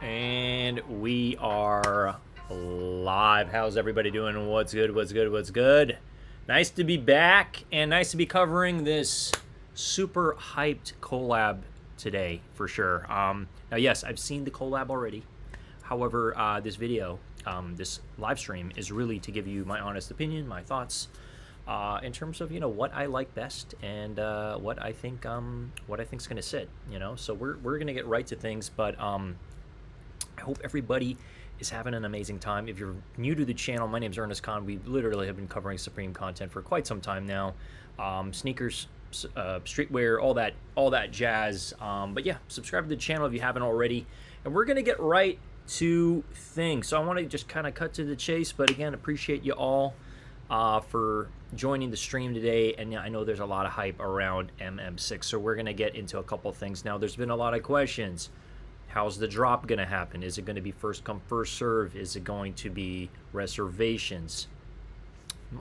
And we are live. How's everybody doing? What's good? What's good? What's good? Nice to be back and nice to be covering this super hyped collab today for sure. Now, yes, I've seen the collab already. However, this video, this live stream is really to give you my honest opinion, my thoughts, in terms of, you know, what I like best and what I think is going to sit, you know. So we're going to get right to things, but I hope everybody is having an amazing time. If you're new to the channel, my name is Ernest Khan. We literally have been covering Supreme content for quite some time now. Sneakers, streetwear, all that jazz. But yeah, subscribe to the channel if you haven't already. And we're gonna get right to things. So I want to just kind of cut to the chase. But again, appreciate you all for joining the stream today. And I know there's a lot of hype around MM6. So we're gonna get into a couple things now. There's been a lot of questions. How's the drop going to happen? Is it going to be first come, first serve? Is it going to be reservations?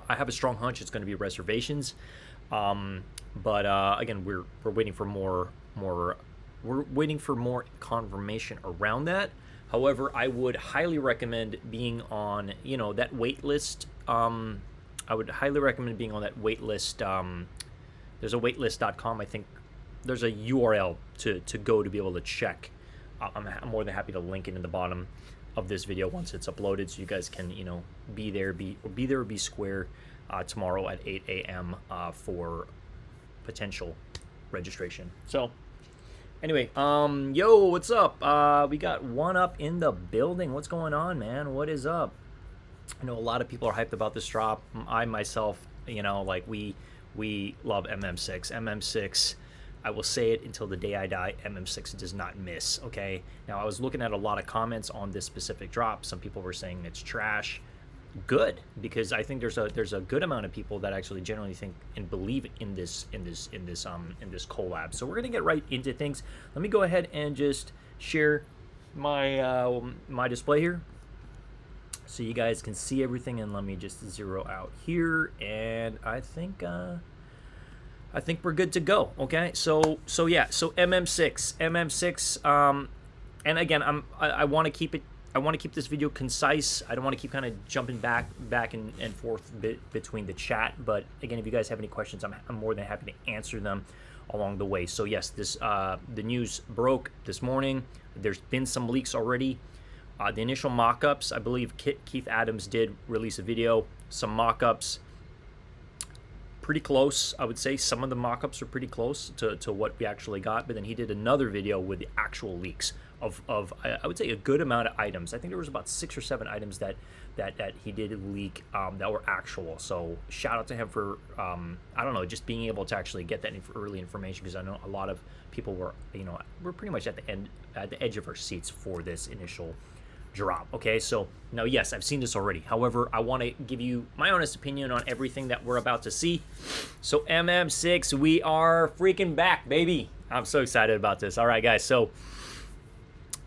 I have a strong hunch it's going to be reservations. But again, we're waiting for more confirmation around that. However, I would highly recommend being on, you know, that wait list. I would highly recommend being on that wait list. There's a waitlist.com. I think there's a URL to go to be able to check. I'm more than happy to link it in the bottom of this video once it's uploaded, so you guys can, you know, be there or be square tomorrow at 8 a.m. For potential registration. So anyway, yo, what's up? We got one up in the building. What's going on, man? What is up? I know a lot of people are hyped about this drop. I myself, you know, like we love MM6. MM6. I will say it until the day I die, MM6 does not miss, okay? Now, I was looking at a lot of comments on this specific drop. Some people were saying it's trash. Good, because I think there's a good amount of people that actually generally think and believe in this collab. So we're gonna get right into things. Let me go ahead and just share my my display here, so you guys can see everything. And let me just zero out here, and I think we're good to go. Okay, so yeah, so MM6, and again, I want to keep this video concise. I don't want to keep kind of jumping back and forth between the chat. But again, if you guys have any questions, I'm more than happy to answer them along the way. So yes, this the news broke this morning. There's been some leaks already. The initial mock-ups, I believe Keith Adams did release a video, some mock-ups. Pretty close, I would say. Some of the mock-ups are pretty close to what we actually got, but then he did another video with the actual leaks of I would say a good amount of items. I think there was about 6 or 7 items that he did leak that were actual. So shout out to him for I don't know, just being able to actually get that early information, because I know a lot of people were, you know, we're pretty much at the edge of our seats for this initial drop. Okay, so now, yes, I've seen this already. However, I want to give you my honest opinion on everything that we're about to see. So MM6, we are freaking back, baby. I'm so excited about this. All right, guys, so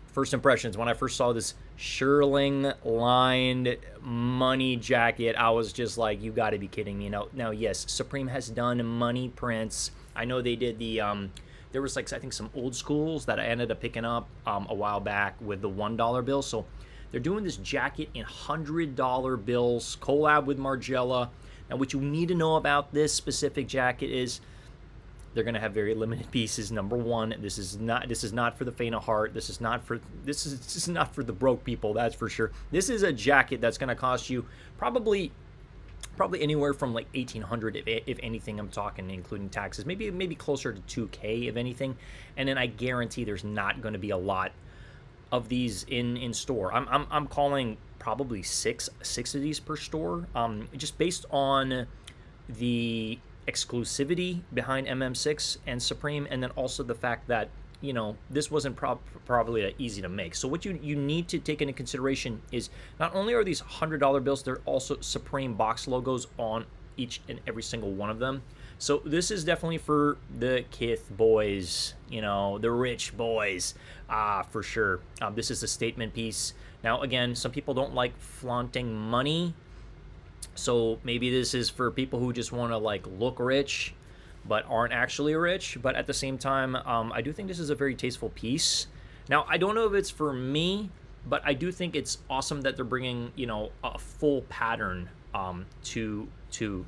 first impressions. When I first saw this shearling lined money jacket, I was just like, you got to be kidding me. Now, yes, Supreme has done money prints. I know they did the there was, like, I think some old schools that I ended up picking up a while back with the $1 bill. So they're doing this jacket in $100 bills, collab with Margiela. Now, what you need to know about this specific jacket is they're going to have very limited pieces. Number one, this is not for the faint of heart. This is not for the broke people, that's for sure. This is a jacket that's going to cost you probably anywhere from like $1,800 if anything. I'm talking including taxes, maybe closer to $2K if anything. And then I guarantee there's not going to be a lot of these in store. I'm calling probably six of these per store, just based on the exclusivity behind MM6 and Supreme, and then also the fact that, you know, this wasn't probably that easy to make. So what you need to take into consideration is not only are these $100 bills, they're also Supreme box logos on each and every single one of them. So this is definitely for the Kith boys, you know, the rich boys, for sure. This is a statement piece. Now, again, some people don't like flaunting money, so maybe this is for people who just want to, like, look rich but aren't actually rich. But at the same time, I do think this is a very tasteful piece. Now, I don't know if it's for me, but I do think it's awesome that they're bringing, you know, a full pattern to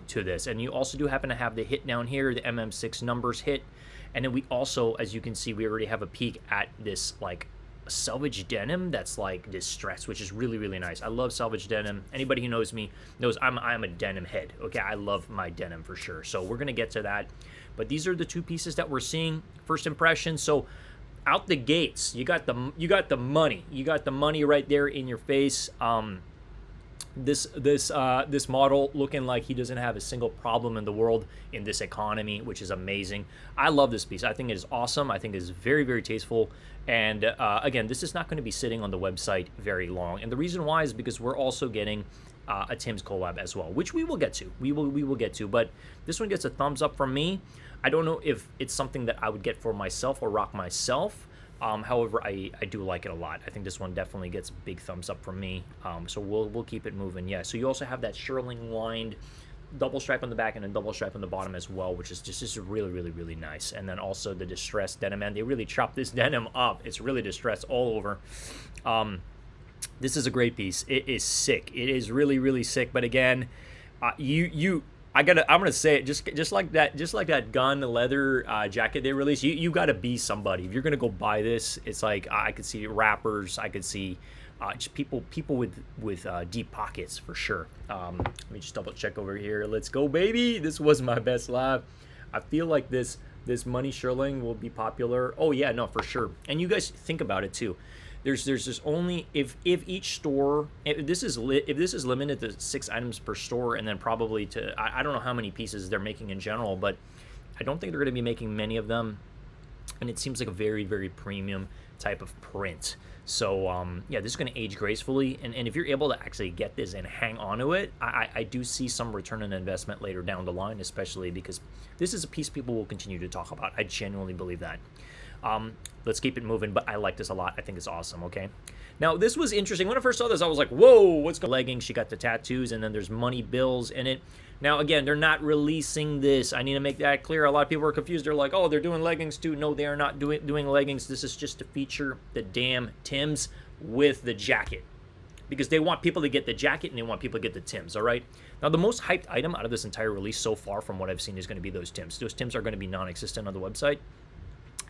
this. And you also do happen to have the hit down here, the MM6 numbers hit. And then we also, as you can see, we already have a peek at this, like, salvage denim that's like distressed, which is really, really nice. I love salvage denim. Anybody who knows me knows I'm a denim head. Okay, I love my denim for sure. So we're gonna get to that. But these are the two pieces that we're seeing. First impression. So out the gates, you got the money. You got the money right there in your face. This model looking like he doesn't have a single problem in the world in this economy, which is amazing. I love this piece. I think it is awesome. I think it is very, very tasteful. And again, this is not going to be sitting on the website very long. And the reason why is because we're also getting a Tim's collab as well, which we will get to. We will get to. But this one gets a thumbs up from me. I don't know if it's something that I would get for myself or rock myself. However, I do like it a lot. I think this one definitely gets a big thumbs up from me. So we'll keep it moving. Yeah. So you also have that shearling lined double stripe on the back and a double stripe on the bottom as well, which is just really, really, really nice. And then also the distressed denim, and they really chopped this denim up. It's really distressed all over. This is a great piece. It is sick. It is really, really sick. But again, I'm gonna say it just like that gun leather jacket they released. You gotta be somebody if you're gonna go buy this. It's like I could see rappers, I could see just people with deep pockets for sure. Let me just double check over here. Let's go, baby. This was my best live. I feel like this money shearling will be popular. Oh yeah, no, for sure. And you guys think about it too. There's just only if each store, if this is limited to 6 items per store, and then probably to I don't know how many pieces they're making in general, but I don't think they're going to be making many of them, and it seems like a very, very premium type of print. So yeah, this is going to age gracefully, and if you're able to actually get this and hang on to it, I do see some return on investment later down the line, especially because this is a piece people will continue to talk about. I genuinely believe that. Let's keep it moving, but I like this a lot. I think it's awesome, okay? Now, this was interesting. When I first saw this, I was like, whoa, what's going on? Leggings, she got the tattoos, and then there's money bills in it. Now, again, they're not releasing this. I need to make that clear. A lot of people are confused. They're like, oh, they're doing leggings too. No, they are not doing leggings. This is just to feature the damn Tims with the jacket, because they want people to get the jacket and they want people to get the Tims, all right? Now, the most hyped item out of this entire release so far, from what I've seen, is going to be those Tims. Those Tims are going to be non-existent on the website.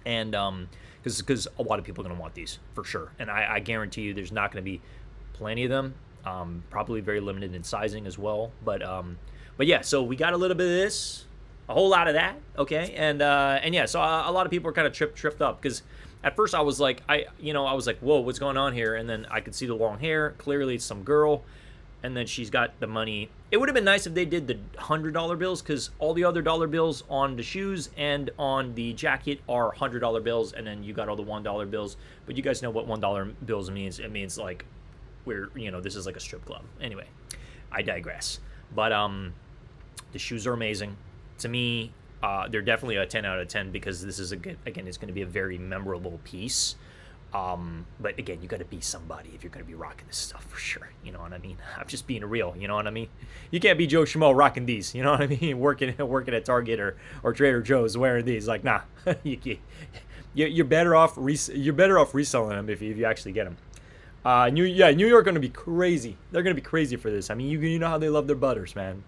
And because a lot of people are going to want these for sure, and I guarantee you there's not going to be plenty of them. Probably very limited in sizing as well, but yeah, so we got a little bit of this, a whole lot of that, okay, and yeah, so a lot of people are kind of tripped up, because at first I was like, I was like, whoa, what's going on here? And then I could see the long hair. Clearly it's some girl, and then she's got the money. It would have been nice if they did the $100 bills, because all the other dollar bills on the shoes and on the jacket are $100 bills, and then you got all the $1 bills. But you guys know what $1 bills means. It means like this is like a strip club. Anyway, I digress. But the shoes are amazing. To me, they're definitely a 10 out of 10, because this is again, it's going to be a very memorable piece. But again, you got to be somebody if you're going to be rocking this stuff for sure. You know what I mean? I'm just being real. You know what I mean? You can't be Joe Schmo rocking these. You know what I mean? Working at Target or Trader Joe's wearing these. Like, nah, you're better off reselling them if you actually get them. New York going to be crazy. They're going to be crazy for this. I mean, you know how they love their butters, man.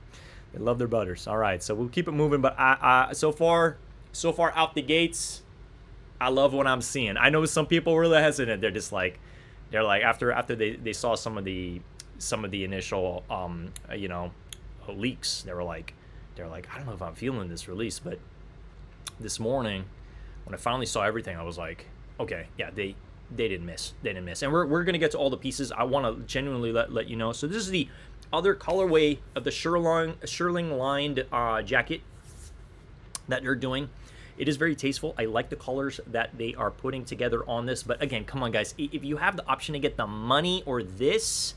They love their butters. All right, so we'll keep it moving. But so far out the gates, I love what I'm seeing. I know some people were really hesitant. They're like after they saw some of the initial leaks. They're like I don't know if I'm feeling this release. But this morning, when I finally saw everything, I was like, okay, yeah, they didn't miss. And we're gonna get to all the pieces. I want to genuinely let you know. So this is the other colorway of the shearling lined jacket that they're doing. It is very tasteful. I like the colors that they are putting together on this. But again, come on, guys. If you have the option to get the money or this,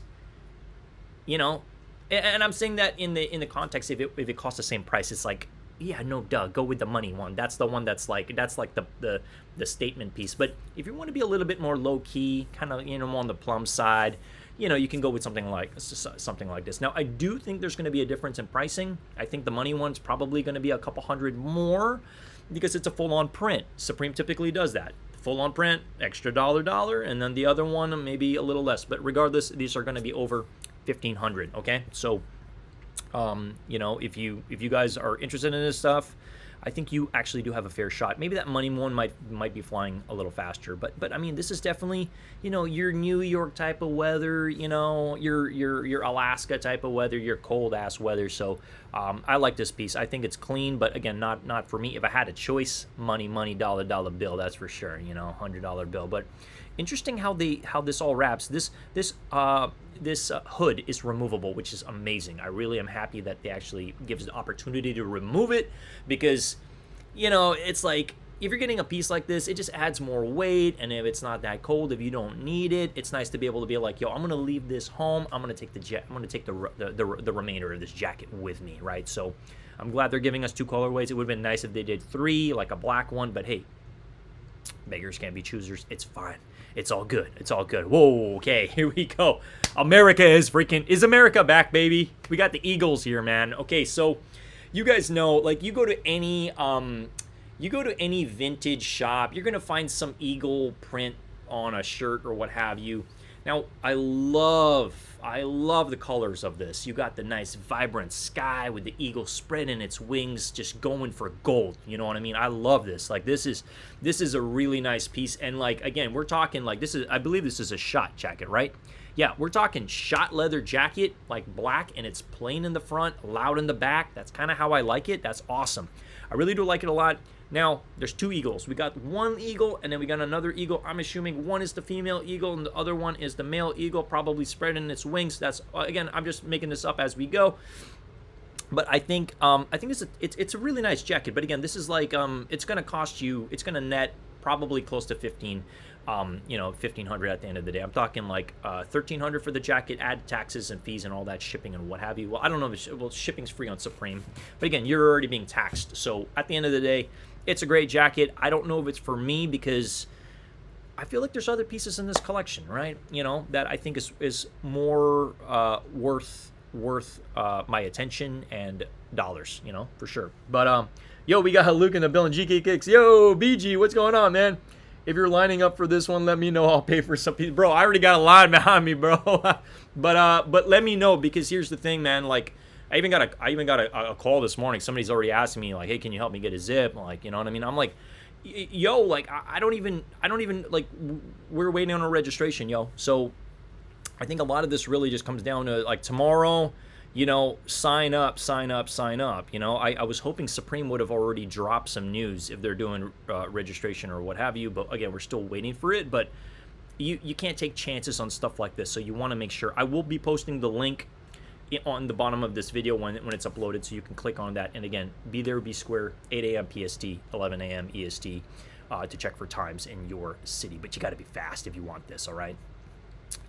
and I'm saying that in the context, if it costs the same price, it's like, yeah, no, duh, go with the money one. That's the one that's like the statement piece. But if you want to be a little bit more low key, kind of on the plum side, you can go with something like this. Now, I do think there's going to be a difference in pricing. I think the money one's probably going to be a couple $100 more, because it's a full-on print. Supreme typically does that. Full-on print, extra $1, and then the other one maybe a little less. But regardless, these are going to be over $1,500. Okay, so if you guys are interested in this stuff, I think you actually do have a fair shot. Maybe that money one might be flying a little faster, but I mean, this is definitely, you know, your New York type of weather, you know, your Alaska type of weather, your cold ass weather. So I like this piece. I think it's clean, but again, not for me. If I had a choice, money, dollar bill, that's for sure. You know, $100 bill. But interesting how this all wraps. This hood is removable, which is amazing. I really am happy that they actually gives the opportunity to remove it, because, you know, it's like, if you're getting a piece like this, it just adds more weight, and if it's not that cold, if you don't need it, it's nice to be able to be like, yo, I'm gonna leave this home. I'm gonna take the remainder of this jacket with me, right? So I'm glad they're giving us 2 colorways. It would have been nice if they did 3, like a black one, but hey, beggars can't be choosers. It's fine. It's all good. It's all good. Whoa, okay, here we go. America is America back, baby? We got the Eagles here, man. Okay, so you guys know, like, you go to any vintage shop, you're gonna find some eagle print on a shirt or what have you. Now, I love the colors of this. You got the nice vibrant sky with the eagle spreading its wings, just going for gold. You know what I mean? I love this. Like, this is a really nice piece. And like, again, we're talking like, I believe this is a shot jacket, right? Yeah, we're talking shot leather jacket, like black, and it's plain in the front, loud in the back. That's kind of how I like it. That's awesome. I really do like it a lot. Now, there's 2 eagles. We got one eagle, and then we got another eagle. I'm assuming one is the female eagle, and the other one is the male eagle, probably spreading its wings. That's, again, I'm just making this up as we go. But I think it's a really nice jacket. But again, this is like, it's gonna cost you, it's gonna net probably close to 15. You know, 1,500 at the end of the day. I'm talking like 1,300 for the jacket, add taxes and fees and all that, shipping and what have you. Well, I don't know if shipping's free on Supreme, but again, you're already being taxed. So at the end of the day, it's a great jacket. I don't know if it's for me, because I feel like there's other pieces in this collection, right? You know, that I think is more worth my attention and dollars, you know, for sure. But yo, we got Luke in the building. GK Kicks. Yo, BG, what's going on, man? If you're lining up for this one, let me know. I'll pay for some pieces. Bro, I already got a line behind me, bro. but let me know, because here's the thing, man. Like, I even got a call this morning. Somebody's already asking me, like, hey, can you help me get a zip? Like, you know what I mean? I'm like, yo, like, I don't even like, we're waiting on a registration, yo. So I think a lot of this really just comes down to, like, tomorrow, you know, sign up. You know, I was hoping Supreme would have already dropped some news if they're doing registration or what have you. But again, we're still waiting for it. But you can't take chances on stuff like this. So you want to make sure. I will be posting the link on the bottom of this video when it's uploaded, so you can click on that. And again, be there, be square, 8 a.m. PST, 11 a.m. EST, to check for times in your city. But you got to be fast if you want this, all right?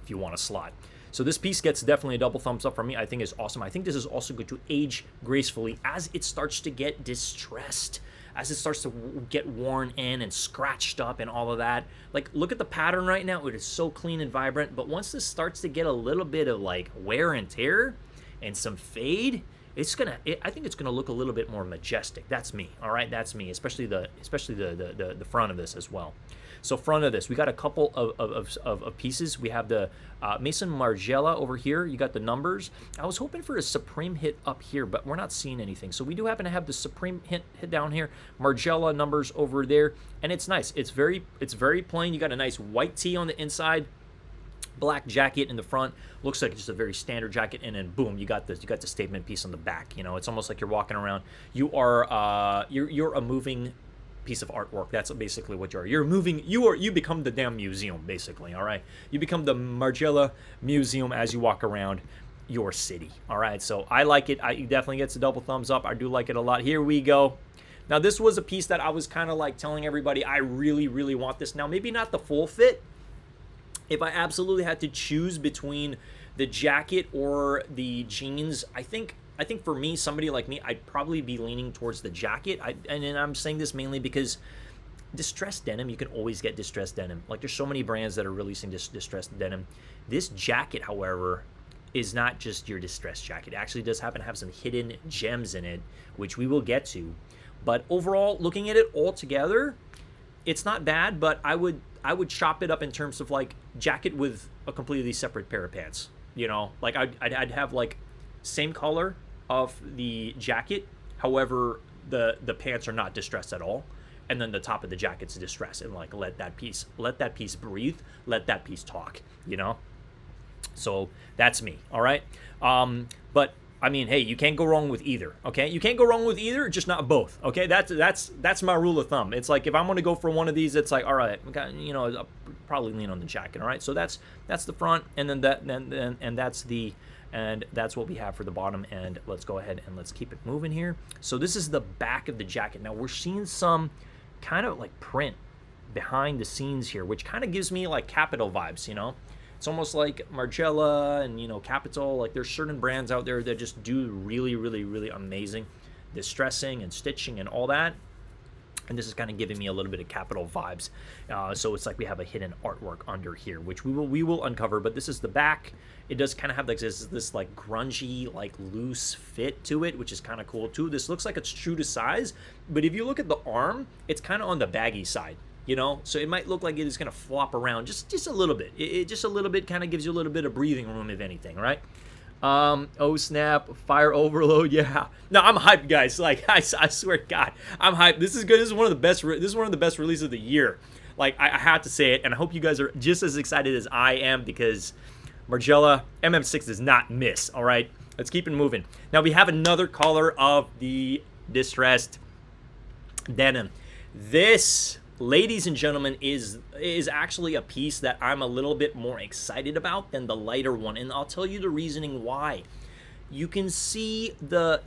If you want a slot. So this piece gets definitely a double thumbs up from me. I think it's awesome. I think this is also going to age gracefully as it starts to get distressed, as it starts to get worn in and scratched up and all of that. Like, look at the pattern right now. It is so clean and vibrant. But once this starts to get a little bit of like wear and tear and some fade, I think it's gonna look a little bit more majestic. That's me, all right? That's me, especially the front of this as well. So front of this, we got a couple of pieces. We have the Maison Margiela over here. You got the numbers. I was hoping for a Supreme hit up here, but we're not seeing anything. So we do happen to have the Supreme hit down here. Margiela numbers over there, and it's nice. It's very plain. You got a nice white tee on the inside, black jacket in the front. Looks like just a very standard jacket, and then boom, you got the statement piece on the back. You know, it's almost like you're walking around. You are you're a moving piece of artwork. That's basically what you are. You become the damn museum, basically. All right, you become the Margiela Museum as you walk around your city. All right, so I like it. It definitely gets a double thumbs up. I do like it a lot. Here we go. Now this was a piece that I was kind of like telling everybody I really want this. Now maybe not the full fit. If I absolutely had to choose between the jacket or the jeans, I think for me, somebody like me, I'd probably be leaning towards the jacket. And I'm saying this mainly because distressed denim, you can always get distressed denim. Like, there's so many brands that are releasing this distressed denim. This jacket, however, is not just your distressed jacket. It actually does happen to have some hidden gems in it, which we will get to. But overall, looking at it all together, it's not bad, but I would chop it up in terms of like jacket with a completely separate pair of pants. You know, like I'd have like same color of the jacket, however the pants are not distressed at all, and then the top of the jacket's distressed, and like let that piece breathe, let that piece talk, you know. So that's me, all right. But I mean, hey, you can't go wrong with either, okay? You can't go wrong with either, just not both, okay? That's my rule of thumb. It's like if I'm gonna go for one of these, it's like, all right, okay, you know, I'll probably lean on the jacket, all right? So that's the front, and then that's what we have for the bottom. And let's go ahead and let's keep it moving here. So this is the back of the jacket. Now we're seeing some kind of like print behind the scenes here, which kind of gives me like Capital vibes, you know. It's almost like Margiela and, you know, Capital. Like there's certain brands out there that just do really, really, really amazing distressing and stitching and all that. And this is kind of giving me a little bit of Capital vibes. So it's like we have a hidden artwork under here, which we will uncover. But this is the back. It does kind of have like this like grungy, like loose fit to it, which is kind of cool too. This looks like it's true to size, but if you look at the arm, it's kind of on the baggy side. You know, so it might look like it is going to flop around just a little bit. It just a little bit kind of gives you a little bit of breathing room, if anything, right? Oh snap, fire overload, yeah. No, I'm hyped, guys. Like I swear to God, I'm hyped. This is good. This is one of the best. This is one of the best releases of the year. Like I have to say it, and I hope you guys are just as excited as I am, because Margiela MM6 does not miss. All right, let's keep it moving. Now we have another color of the distressed denim. This, ladies and gentlemen, is actually a piece that I'm a little bit more excited about than the lighter one, and I'll tell you the reasoning why. You can see the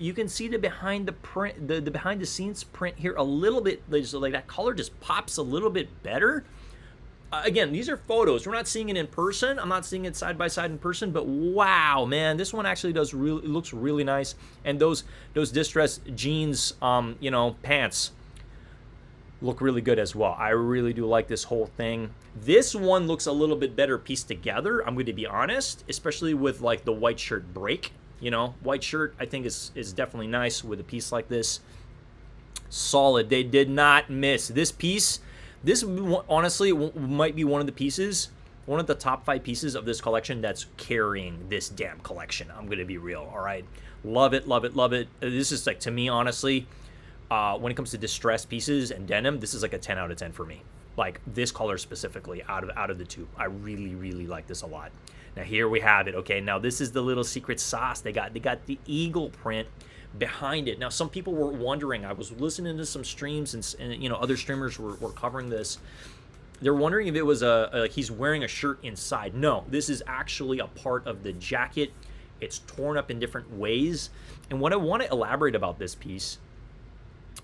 behind the print, the behind the scenes print here a little bit. Like that color just pops a little bit better. Again, these are photos. We're not seeing it in person. I'm not seeing it side by side in person, but wow, man, this one actually does really, it looks really nice. And those distressed jeans, you know, pants look really good as well. I really do like this whole thing. This one looks a little bit better pieced together, I'm going to be honest, especially with like the white shirt break. You know, white shirt I think is definitely nice with a piece like this. Solid. They did not miss. This piece, this honestly might be one of the pieces, one of the top 5 pieces of this collection that's carrying this damn collection. I'm going to be real, all right? Love it, love it, love it. This is like, to me, honestly, when it comes to distressed pieces and denim, this is like a 10 out of 10 for me. Like this color specifically, out of the two, I really, really like this a lot. Now here we have it. Okay, now this is the little secret sauce. They got the eagle print behind it. Now some people were wondering. I was listening to some streams and you know, other streamers were covering this. They're wondering if it was like he's wearing a shirt inside. No, this is actually a part of the jacket. It's torn up in different ways. And what I want to elaborate about this piece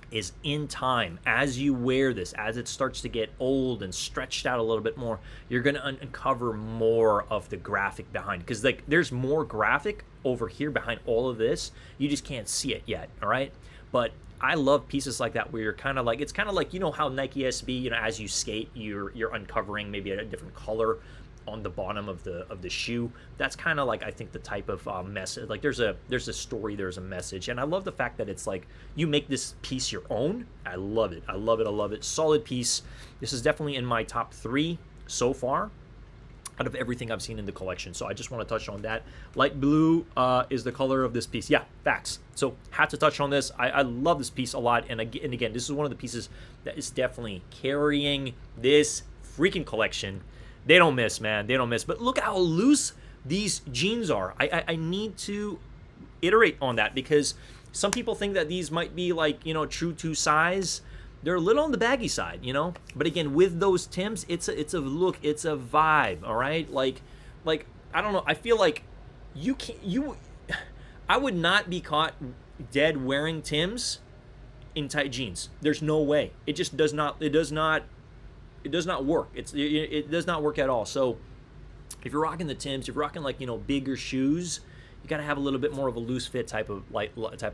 is, in time, as you wear this, as it starts to get old and stretched out a little bit more, you're going to uncover more of the graphic behind, because like there's more graphic over here behind all of this. You just can't see it yet, all right? But I love pieces like that where you're kind of like, it's kind of like, you know how Nike SB, you know, as you skate, you're uncovering maybe a different color on the bottom of the shoe. That's kind of like, I think, the type of message. Like there's a story, there's a message, and I love the fact that it's like you make this piece your own. I love it. I love it. I love it. Solid piece. This is definitely in my top 3 so far out of everything I've seen in the collection. So I just want to touch on that. Light blue is the color of this piece. Yeah, facts. So had to touch on this. I love this piece a lot, and again, this is one of the pieces that is definitely carrying this freaking collection. They don't miss, man. They don't miss. But look how loose these jeans are. I need to iterate on that, because some people think that these might be like, you know, true to size. They're a little on the baggy side, you know. But again, with those Tims, it's a look, it's a vibe. All right, like I don't know. I feel like I would not be caught dead wearing Tims in tight jeans. There's no way. It just does not. It does not work. It does not work at all. So if you're rocking the Tims, if you're rocking like, you know, bigger shoes, you got to have a little bit more of a loose fit type of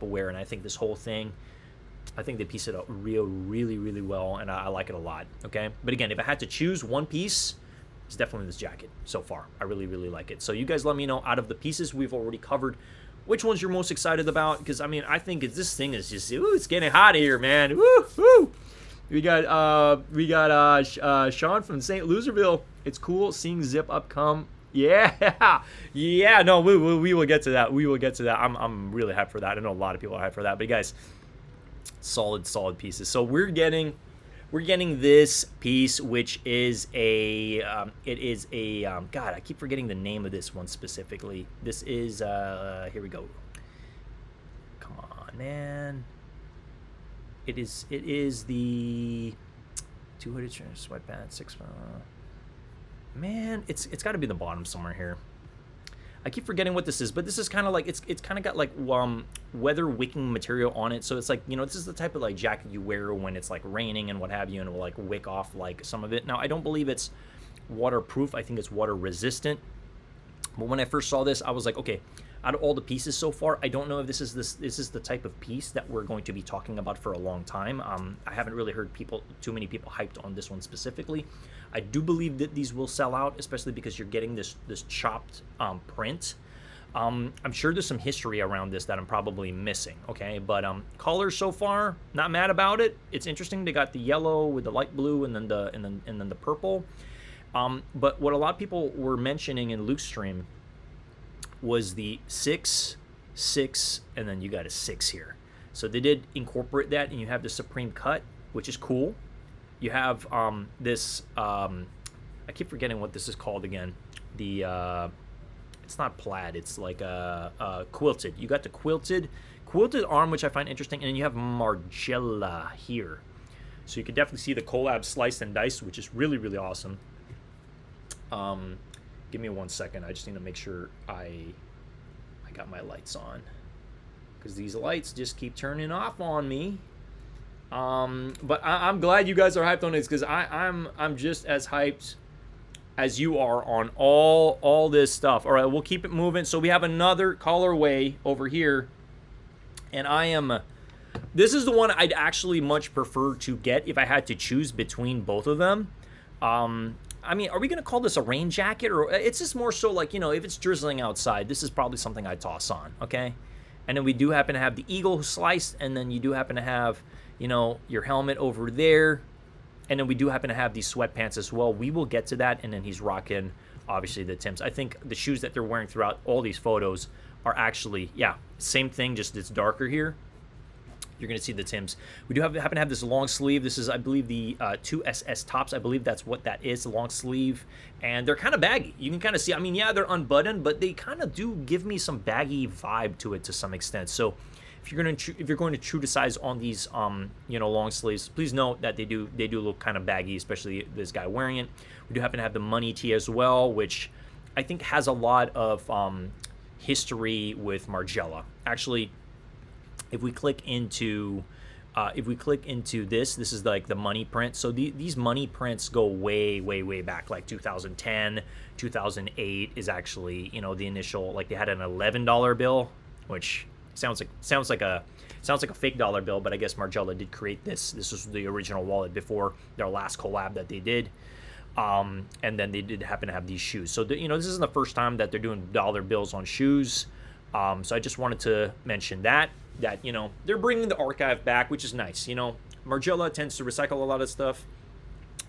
wear. And I think this whole thing, I think they piece it up really, really well, and I like it a lot. Okay, but again, if I had to choose one piece, it's definitely this jacket so far. I really, really like it. So you guys let me know, out of the pieces we've already covered, which ones you're most excited about, because I mean, I think this thing is just, ooh, it's getting hot here, man. Woo, woo. We got Sean from St. Loserville. It's cool seeing Zip Up come. Yeah. No, we will get to that. We will get to that. I'm really hyped for that. I know a lot of people are hyped for that. But guys, solid pieces. So we're getting this piece, which is a God, I keep forgetting the name of this one specifically. This is here we go. Come on, man. It is the 200 sweatpants 6. Man, it's got to be the bottom somewhere here. I keep forgetting what this is, but this is kind of like, it's kind of got like weather wicking material on it. So it's like, you know, this is the type of like jacket you wear when it's like raining and what have you, and it will like wick off like some of it. Now, I don't believe it's waterproof. I think it's water resistant. But when I first saw this, I was like, okay, out of all the pieces so far, I don't know if this is the type of piece that we're going to be talking about for a long time. I haven't really heard too many people hyped on this one specifically. I do believe that these will sell out, especially because you're getting this chopped print. I'm sure there's some history around this that I'm probably missing. Okay, but colors so far, not mad about it. It's interesting. They got the yellow with the light blue and then the purple. But what a lot of people were mentioning in Luke's stream was the 6, 6, and then you got a 6 here. So they did incorporate that, and you have the Supreme cut, which is cool. You have this, I keep forgetting what this is called again. The, it's not plaid, it's like a quilted. You got the quilted arm, which I find interesting, and then you have Margiela here. So you can definitely see the collab sliced and diced, which is really, really awesome. Give me 1 second. I just need to make sure I got my lights on, because these lights just keep turning off on me. But I'm glad you guys are hyped on this, because I'm just as hyped as you are on all this stuff. All right, we'll keep it moving. So we have another colorway over here, and this is the one I'd actually much prefer to get if I had to choose between both of them. I mean, are we going to call this a rain jacket? Or it's just more so like, you know, if it's drizzling outside, this is probably something I'd toss on, okay? And then we do happen to have the eagle sliced, and then you do happen to have, you know, your helmet over there. And then we do happen to have these sweatpants as well. We will get to that. And then he's rocking, obviously, the Timbs. I think the shoes that they're wearing throughout all these photos are actually, yeah, same thing, just it's darker here. You're going to see the Timbs. We do happen to have this long sleeve. This is, I believe, the 2SS tops. I believe that's what that is, the long sleeve. And they're kind of baggy. You can kind of see, I mean, yeah, they're unbuttoned, but they kind of do give me some baggy vibe to it to some extent. So if you're going to true to size on these, you know, long sleeves, please note that they do look kind of baggy, especially this guy wearing it. We do happen to have the money tee as well, which I think has a lot of history with Margiela. Actually, if we click into this is like the money print. So these money prints go way back, like 2010, 2008 is actually, you know, the initial, like they had an $11 bill, which sounds like a fake dollar bill, but I guess Margiela did create this. This was the original wallet before their last collab that they did. And then they did happen to have these shoes. So you know, this isn't the first time that they're doing dollar bills on shoes. So I just wanted to mention that you know, they're bringing the archive back, which is nice. You know, Margiela tends to recycle a lot of stuff.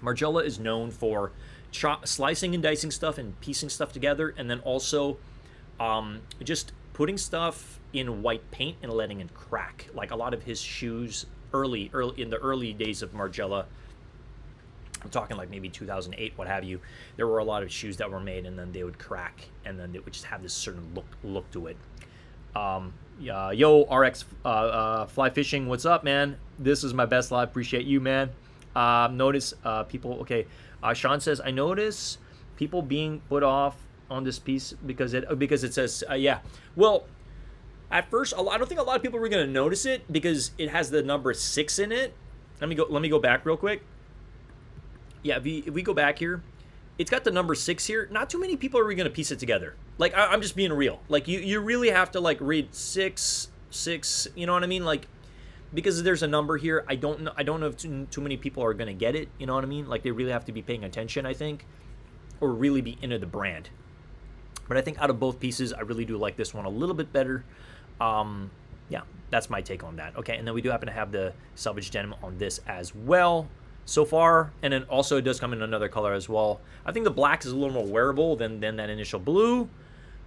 Margiela is known for slicing and dicing stuff and piecing stuff together, and then also just putting stuff in white paint and letting it crack. Like a lot of his shoes early in the early days of Margiela, I'm talking like maybe 2008, what have you, there were a lot of shoes that were made and then they would crack, and then they would just have this certain look to it. Yo, RX Fly Fishing, what's up, man? This is my best live. Appreciate you, man. Notice people, okay. Sean says, I notice people being put off on this piece because it says, yeah. Well, at first, I don't think a lot of people were going to notice it because it has the number 6 in it. Let me go back real quick. Yeah, if we go back here, it's got the number 6 here. Not too many people are going to piece it together. Like, I'm just being real. Like, you really have to, like, read 6, you know what I mean? Like, because there's a number here, I don't know if too many people are going to get it, you know what I mean? Like, they really have to be paying attention, I think, or really be into the brand. But I think out of both pieces, I really do like this one a little bit better. Yeah, that's my take on that. Okay, and then we do happen to have the selvage denim on this as well so far, and then also it does come in another color as well. I think the black is a little more wearable than that initial blue.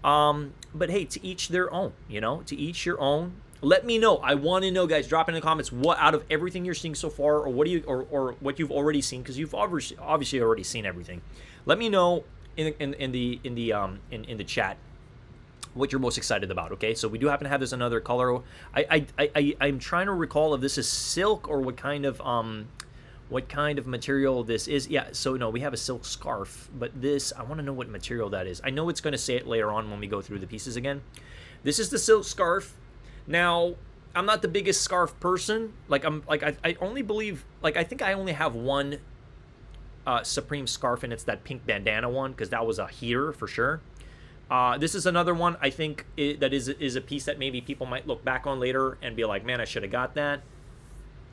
But hey, to each their own, you know, to each your own. Let me know. I want to know, guys. Drop in the comments what out of everything you're seeing so far, or what do you, or what you've already seen, because you've obviously already seen everything. Let me know in the chat what you're most excited about. Okay, so we do happen to have this another color. I'm trying to recall if this is silk or what kind of material this is. Yeah, so no, we have a silk scarf, but this, I want to know what material that is. I know it's going to say it later on when we go through the pieces again. This is the silk scarf. Now, I'm not the biggest scarf person. Like, I only believe, like, I think I only have one Supreme scarf, and it's that pink bandana one, because that was a heater for sure. This is another one, I think, that is a piece that maybe people might look back on later and be like, man, I should have got that.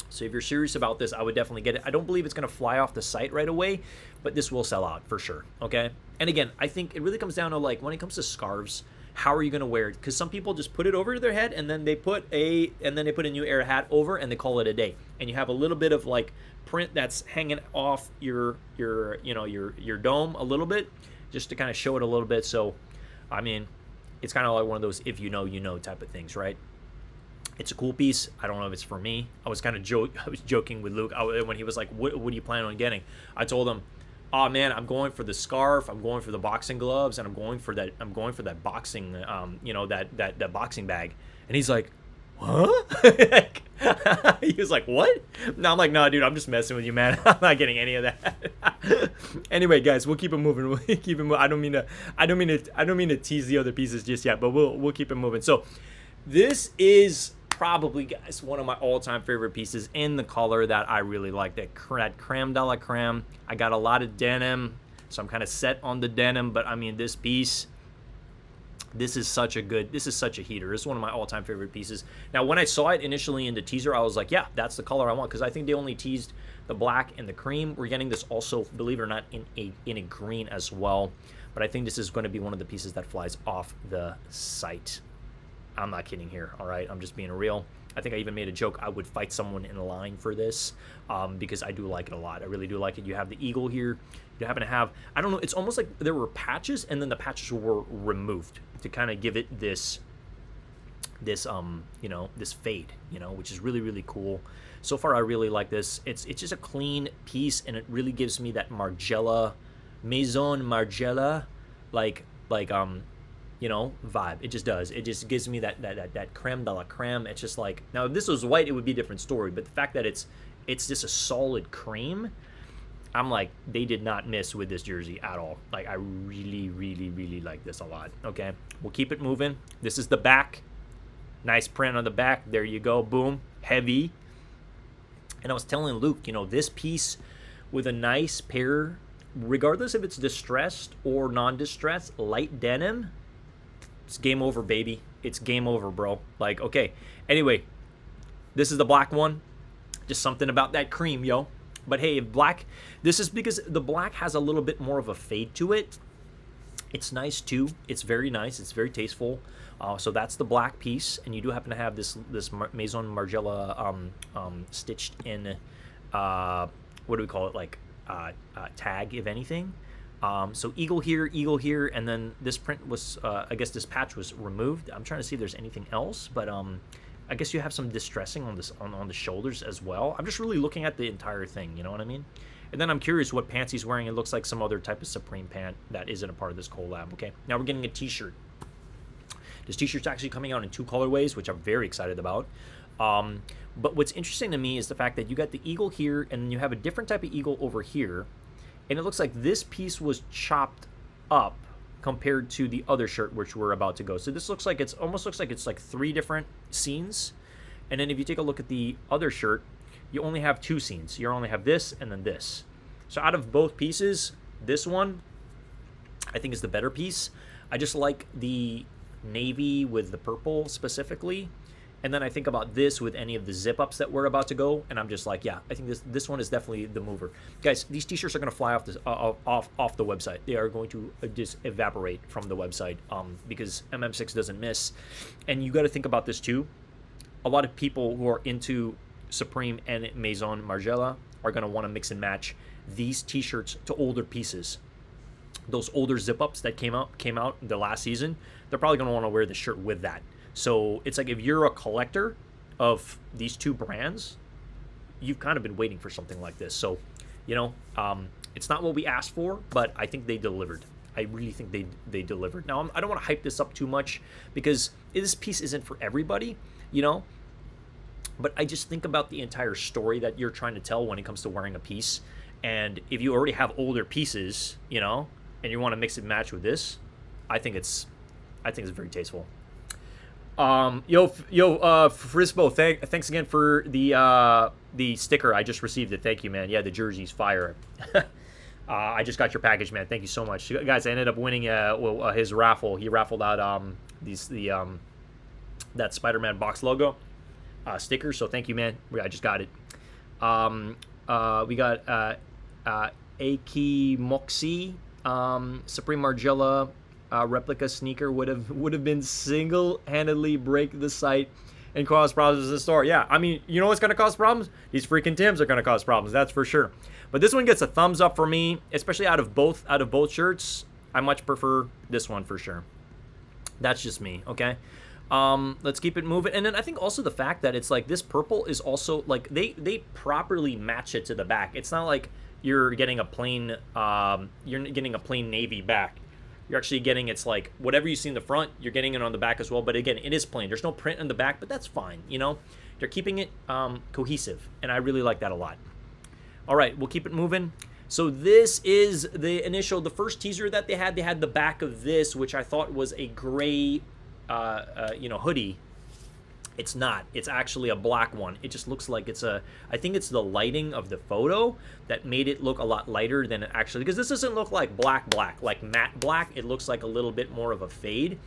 So if you're serious about this, I would definitely get it. I don't believe it's going to fly off the site right away, but this will sell out for sure, okay? And again, I think it really comes down to, like, when it comes to scarves, how are you going to wear it? Because some people just put it over their head, and then they put a new air hat over, and they call it a day. And you have a little bit of, like, print that's hanging off your dome a little bit, just to kind of show it a little bit. So, I mean, it's kind of like one of those if you know, you know type of things, right? It's a cool piece. I don't know if it's for me. I was kind of joking with Luke when he was like, what do you plan on getting? I told him, oh man, I'm going for the scarf, I'm going for the boxing gloves, and I'm going for that boxing that boxing bag. And he's like, huh? He was like, what? No, I'm like, no, dude, I'm just messing with you, man. I'm not getting any of that. Anyway, guys, we'll keep it moving. We'll keep it moving. I don't mean to tease the other pieces just yet, but we'll keep it moving. So this is probably, guys, one of my all-time favorite pieces in the color that I really like, that creme de la creme. I got a lot of denim, so I'm kind of set on the denim, but I mean, this piece, this is such a heater. It's one of my all-time favorite pieces. Now, when I saw it initially in the teaser, I was like, yeah, that's the color I want, because I think they only teased the black and the cream. We're getting this also, believe it or not, in a green as well, but I think this is going to be one of the pieces that flies off the site. I'm not kidding here, all right? I'm just being real. I think I even made a joke. I would fight someone in line for this because I do like it a lot. I really do like it. You have the eagle here. You happen to have, I don't know, it's almost like there were patches, and then the patches were removed to kind of give it this fade, which is really, really cool. So far, I really like this. It's just a clean piece, and it really gives me that Margiela, Maison Margiela, vibe. It just does. It just gives me that creme de la creme. It's just like, now if this was white, it would be a different story, but the fact that it's just a solid cream, I'm like, they did not miss with this jersey at all. Like, I really, really, really like this a lot. Okay, we'll keep it moving. This is the back. Nice print on the back. There you go. Boom. Heavy. And I was telling Luke, this piece with a nice pair, regardless if it's distressed or non-distressed, light denim, it's game over, baby. It's game over, bro. Like, okay. Anyway, this is the black one. Just something about that cream, yo. But hey, black, this is because the black has a little bit more of a fade to it. It's nice too. It's very nice. It's very tasteful. So that's the black piece, and you do happen to have this Maison Margiela stitched in, what do we call it, like tag, if anything. So eagle here, and then this print was, I guess this patch was removed. I'm trying to see if there's anything else, but I guess you have some distressing on this on the shoulders as well. I'm just really looking at the entire thing, you know what I mean? And then I'm curious what pants he's wearing. It looks like some other type of Supreme pant that isn't a part of this collab, okay? Now we're getting a t-shirt. This t-shirt's actually coming out in 2 colorways, which I'm very excited about. But what's interesting to me is the fact that you got the eagle here, and then you have a different type of eagle over here. And it looks like this piece was chopped up compared to the other shirt, which we're about to go. So this looks like almost looks like it's like 3 different scenes. And then if you take a look at the other shirt, you only have 2 scenes. You only have this and then this. So out of both pieces, this one I think is the better piece. I just like the navy with the purple specifically. And then I think about this with any of the zip-ups that we're about to go, and I'm just like, yeah, I think this one is definitely the mover. Guys, these t-shirts are going to fly off the website. They are going to just evaporate from the website because MM6 doesn't miss. And you got to think about this too. A lot of people who are into Supreme and Maison Margiela are going to want to mix and match these t-shirts to older pieces. Those older zip-ups that came out the last season, they're probably going to want to wear the shirt with that. So it's like if you're a collector of these two brands, you've kind of been waiting for something like this. So, you know, it's not what we asked for, but I think they delivered. I really think they delivered. Now, I don't want to hype this up too much because this piece isn't for everybody, you know. But I just think about the entire story that you're trying to tell when it comes to wearing a piece. And if you already have older pieces, you know, and you want to mix and match with this, I think it's very tasteful. Frisbo, thanks again for the sticker. I just received it. Thank you, man. Yeah, the jersey's fire. I just got your package, man. Thank you so much, guys. I ended up winning his raffle. He raffled out that Spider-Man box logo sticker. So thank you, man. I just got it. We got Aki Moxie Supreme Margiela replica sneaker would have been single-handedly break the site and cause problems in the store. Yeah, I mean, you know what's gonna cause problems? These freaking Tims are gonna cause problems. That's for sure. But this one gets a thumbs up for me, especially out of both shirts. I much prefer this one for sure. That's just me. Okay. Let's keep it moving. And then I think also the fact that it's like this purple is also like they properly match it to the back. It's not like you're getting a plain navy back. You're actually getting, it's like whatever you see in the front, you're getting it on the back as well. But again, it is plain. There's no print on the back, but that's fine. You know, they're keeping it cohesive, and I really like that a lot. All right, we'll keep it moving. So this is the first teaser that they had. They had the back of this, which I thought was a gray, hoodie. It's not. It's actually a black one. It just looks like I think it's the lighting of the photo that made it look a lot lighter than it actually, because this doesn't look like black, like matte black. It looks like a little bit more of a fade.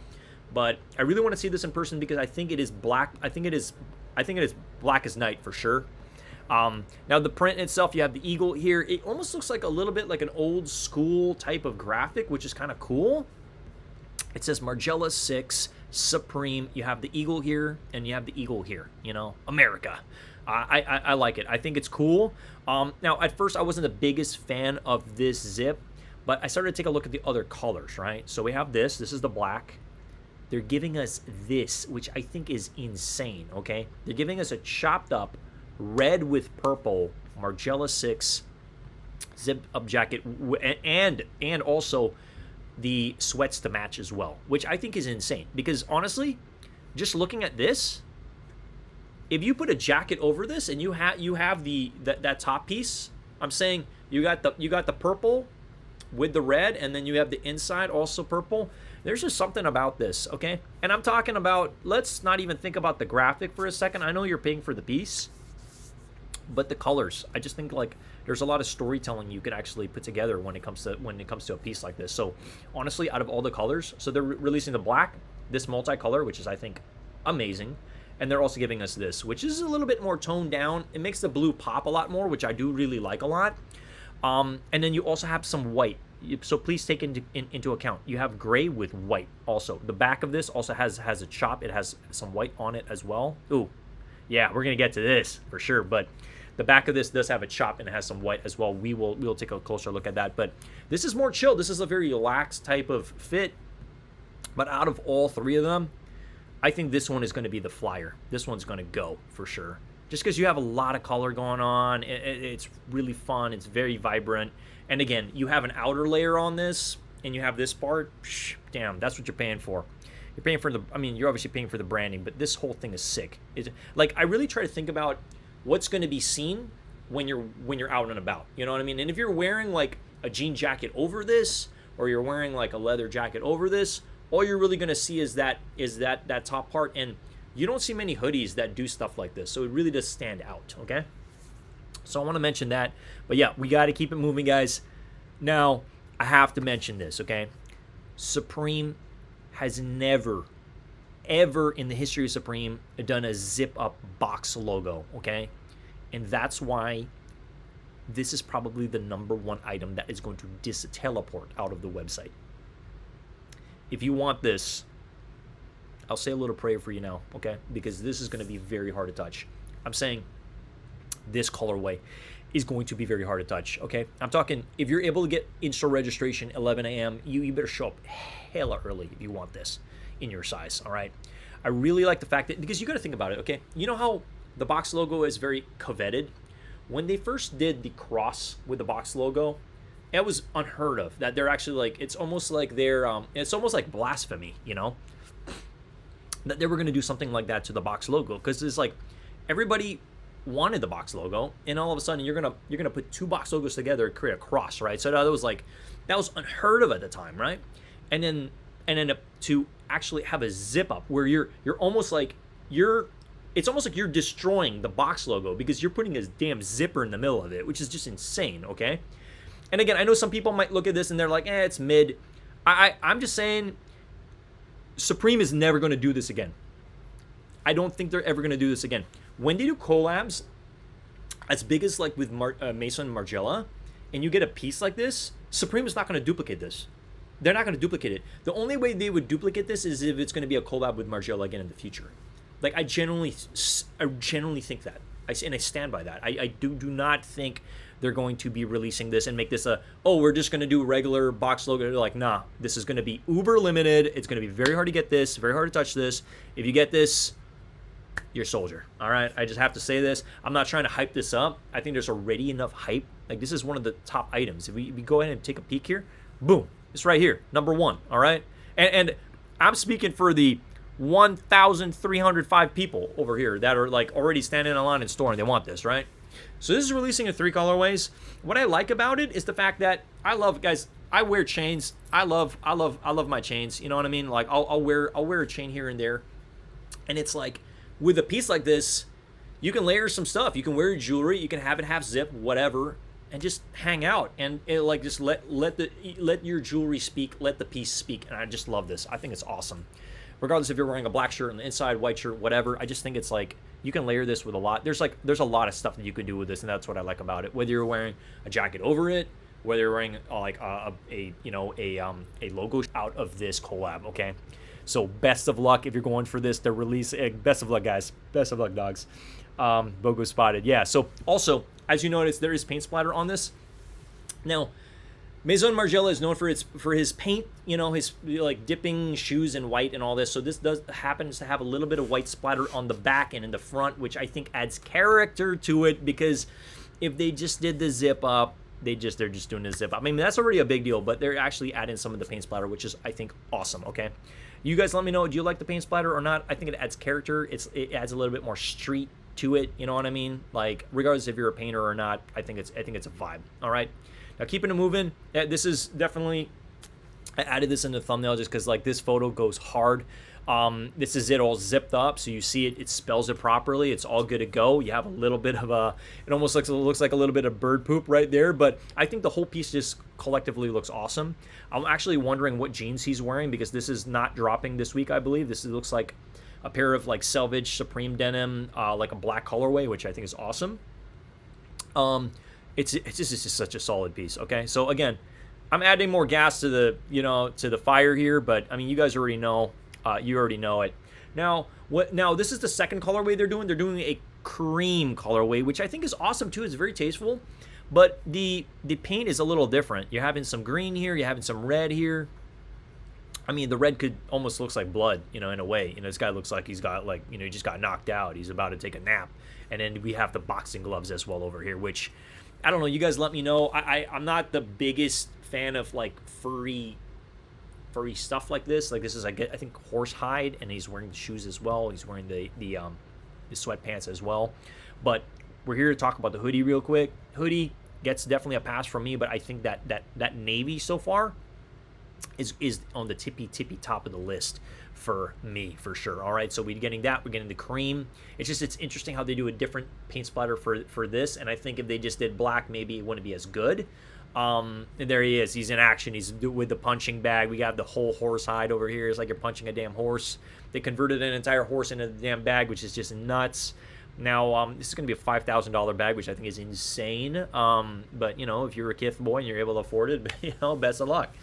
But I really want to see this in person because I think it is black. I think it is black as night for sure. Now the print itself, you have the eagle here. It almost looks like a little bit like an old school type of graphic, which is kind of cool. It says Margiela 6 Supreme. You have the eagle here, and you have the eagle here. You know, America. I like it. I think it's cool. Now, at first, I wasn't the biggest fan of this zip, but I started to take a look at the other colors, right? So we have this. This is the black. They're giving us this, which I think is insane, okay? They're giving us a chopped up red with purple Margiela 6 zip-up jacket, and also the sweats to match as well, which I think is insane. Because honestly, just looking at this, if you put a jacket over this and you have that top piece, I'm saying you got the purple with the red, and then you have the inside also purple. There's just something about this, okay? And I'm talking about, let's not even think about the graphic for a second. I know you're paying for the piece, but the colors, I just think like there's a lot of storytelling you could actually put together when it comes to a piece like this. So honestly, out of all the colors, so they're releasing the black, this multicolor, which is I think amazing, and they're also giving us this, which is a little bit more toned down. It makes the blue pop a lot more, which I do really like a lot. And then you also have some white. So please take into account, you have gray with white also. The back of this also has a chop. It has some white on it as well. Ooh, yeah, we're gonna get to this for sure. But the back of this does have a chop and it has some white as well. We'll take a closer look at that. But this is more chill. This is a very relaxed type of fit. But out of all three of them, I think this one is going to be the flyer. This one's going to go for sure. Just because you have a lot of color going on. It's really fun. It's very vibrant. And again, you have an outer layer on this, and you have this part. Damn, that's what you're paying for. You're paying for you're obviously paying for the branding, but this whole thing is sick. Like, I really try to think about what's going to be seen when you're out and about. You know what I mean? And if you're wearing like a jean jacket over this, or you're wearing like a leather jacket over this, all you're really going to see is that top part. And you don't see many hoodies that do stuff like this, so it really does stand out, okay? So I want to mention that. But yeah, we got to keep it moving, guys. Now, I have to mention this, okay? Supreme has never, ever in the history of Supreme done a zip-up box logo, okay? And that's why this is probably the #1 item that is going to teleport out of the website. If you want this, I'll say a little prayer for you now, okay? Because this is going to be very hard to touch. I'm saying this colorway is going to be very hard to touch, okay? I'm talking, if you're able to get in-store registration 11 a.m., you better show up hella early if you want this in your size, all right? I really like the fact that, because you got to think about it, okay? You know how the box logo is very coveted? When they first did the cross with the box logo, it was unheard of. That they're actually like, it's almost like it's almost like blasphemy, you know? That they were going to do something like that to the box logo, because it's like everybody wanted the box logo, and all of a sudden you're gonna put two box logos together and create a cross, right? So that was unheard of at the time, right? And then to actually have a zip up where you're almost like it's almost like you're destroying the box logo because you're putting this damn zipper in the middle of it, which is just insane, okay? And again, I know some people might look at this and they're like, it's mid. I'm just saying, Supreme is never going to do this again. I don't think they're ever going to do this again. When they do collabs as big as like with Maison Margiela, and you get a piece like this, Supreme is not going to duplicate this. They're not going to duplicate it. The only way they would duplicate this is if it's going to be a collab with Margiela again in the future. Like, I genuinely think that. I stand by that. I do not think they're going to be releasing this and make this we're just going to do a regular box logo. They're like, nah, this is going to be uber limited. It's going to be very hard to get this, very hard to touch this. If you get this, you're a soldier. All right? I just have to say this. I'm not trying to hype this up. I think there's already enough hype. Like, this is one of the top items. If we go ahead and take a peek here, boom, it's right here, number one. All right? And I'm speaking for the 1,305 people over here that are like already standing in line in store and they want this, right? So this is releasing in 3 colorways. What I like about it is the fact that I wear chains. I love my chains. You know what I mean? Like I'll wear a chain here and there, and it's like with a piece like this, you can layer some stuff. You can wear your jewelry. You can have it half zip, whatever, and just hang out and like just let your jewelry speak. Let the piece speak. And I just love this. I think it's awesome. Regardless if you're wearing a black shirt on the inside, white shirt, whatever, I just think it's like you can layer this with a lot. There's a lot of stuff that you can do with this, and that's what I like about it. Whether you're wearing a jacket over it, whether you're wearing like a logo out of this collab, okay? So best of luck if you're going for this. The release, best of luck, guys. Best of luck, dogs. Bogo spotted. Yeah. So also, as you notice, there is paint splatter on this. Now, Maison Margiela is known for his paint, his like dipping shoes in white and all this. So this happens to have a little bit of white splatter on the back and in the front, which I think adds character to it, because if they just did the zip up, they're just doing the zip up. I mean, that's already a big deal, but they're actually adding some of the paint splatter, which is, I think, awesome. Okay, you guys let me know, do you like the paint splatter or not? I think it adds character. It adds a little bit more street to it. You know what I mean? Like, regardless if you're a painter or not, I think it's a vibe. All right. Now, keeping it moving, this is definitely, I added this in the thumbnail just because, like, this photo goes hard. This is it all zipped up, so you see it spells it properly. It's all good to go. You have a little bit of it almost looks like a little bit of bird poop right there, but I think the whole piece just collectively looks awesome. I'm actually wondering what jeans he's wearing, because this is not dropping this week, I believe. This looks like a pair of, like, selvage Supreme denim, like a black colorway, which I think is awesome. It's just such a solid piece. Okay, so again, I'm adding more gas to the fire here, but I mean, you guys already know. You already know it. Now this is the second colorway they're doing. They're doing a cream colorway, which I think is awesome too. It's very tasteful, but the paint is a little different. You're having some green here. You're having some red here. I mean, the red could almost looks like blood, in a way. This guy looks like he's got, like, he just got knocked out. He's about to take a nap. And then we have the boxing gloves as well over here, which, I don't know. You guys let me know. I'm not the biggest fan of, like, furry stuff like this. Like, this is, I think, horse hide, and he's wearing the shoes as well. He's wearing the sweatpants as well. But we're here to talk about the hoodie real quick. Hoodie gets definitely a pass from me, but I think that navy so far is on the tippy top of the list for me, for sure. All right, so we're getting that. We're getting the cream. It's interesting how they do a different paint splatter for this, and I think if they just did black, maybe it wouldn't be as good. And there he is. He's in action. He's with the punching bag. We got the whole horse hide over here. It's like you're punching a damn horse. They converted an entire horse into the damn bag, which is just nuts. Now, this is going to be a $5,000 bag, which I think is insane. But, if you're a Kith boy and you're able to afford it, best of luck.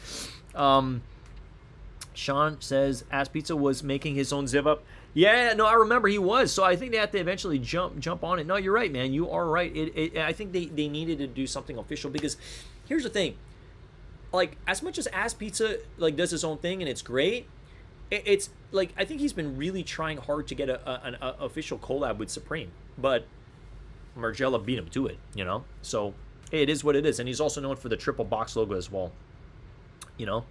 Sean says Ass Pizza was making his own zip up. Yeah, no, I remember he was. So I think they have to eventually jump on it. No, you're right, man. You are right. I think they needed to do something official, because here's the thing. Like, as much as Ass Pizza, like, does his own thing and it's great, it's like, I think he's been really trying hard to get an official collab with Supreme, but Margiela beat him to it, you know? So it is what it is. And he's also known for the triple box logo as well, you know?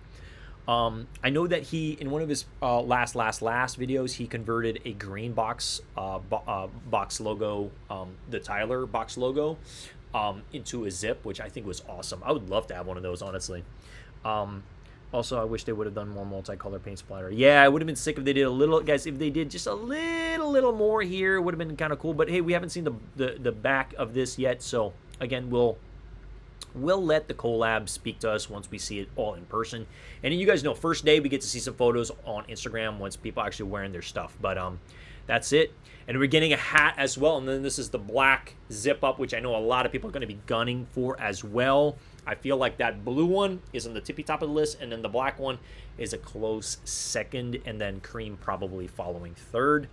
I know that he, in one of his last videos, he converted a green box box logo, the Tyler box logo, into a zip, which I think was awesome. I would love to have one of those, honestly. Also, I wish they would have done more multicolor paint splatter. Yeah, it would have been sick if they did a little, guys. If they did just a little more here, it would have been kind of cool. But hey, we haven't seen the back of this yet, so again, we'll let the collab speak to us once we see it all in person. And you guys know, first day we get to see some photos on Instagram once people actually wearing their stuff. But that's it. And we're getting a hat as well. And then this is the black zip up, which I know a lot of people are going to be gunning for as well. I feel like that blue one is on the tippy top of the list, and then the black one is a close second, and then cream probably following third.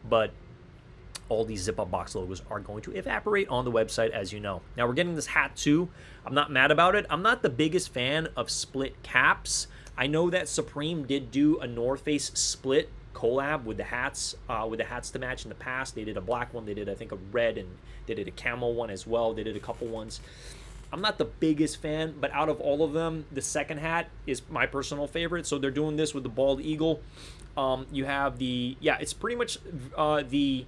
But all these zip-up box logos are going to evaporate on the website, as you know. Now, we're getting this hat, too. I'm not mad about it. I'm not the biggest fan of split caps. I know that Supreme did do a North Face split collab with the hats to match in the past. They did a black one. They did, I think, a red, and they did a camel one as well. They did a couple ones. I'm not the biggest fan, but out of all of them, the second hat is my personal favorite. So they're doing this with the bald eagle. You have the, yeah, it's pretty much the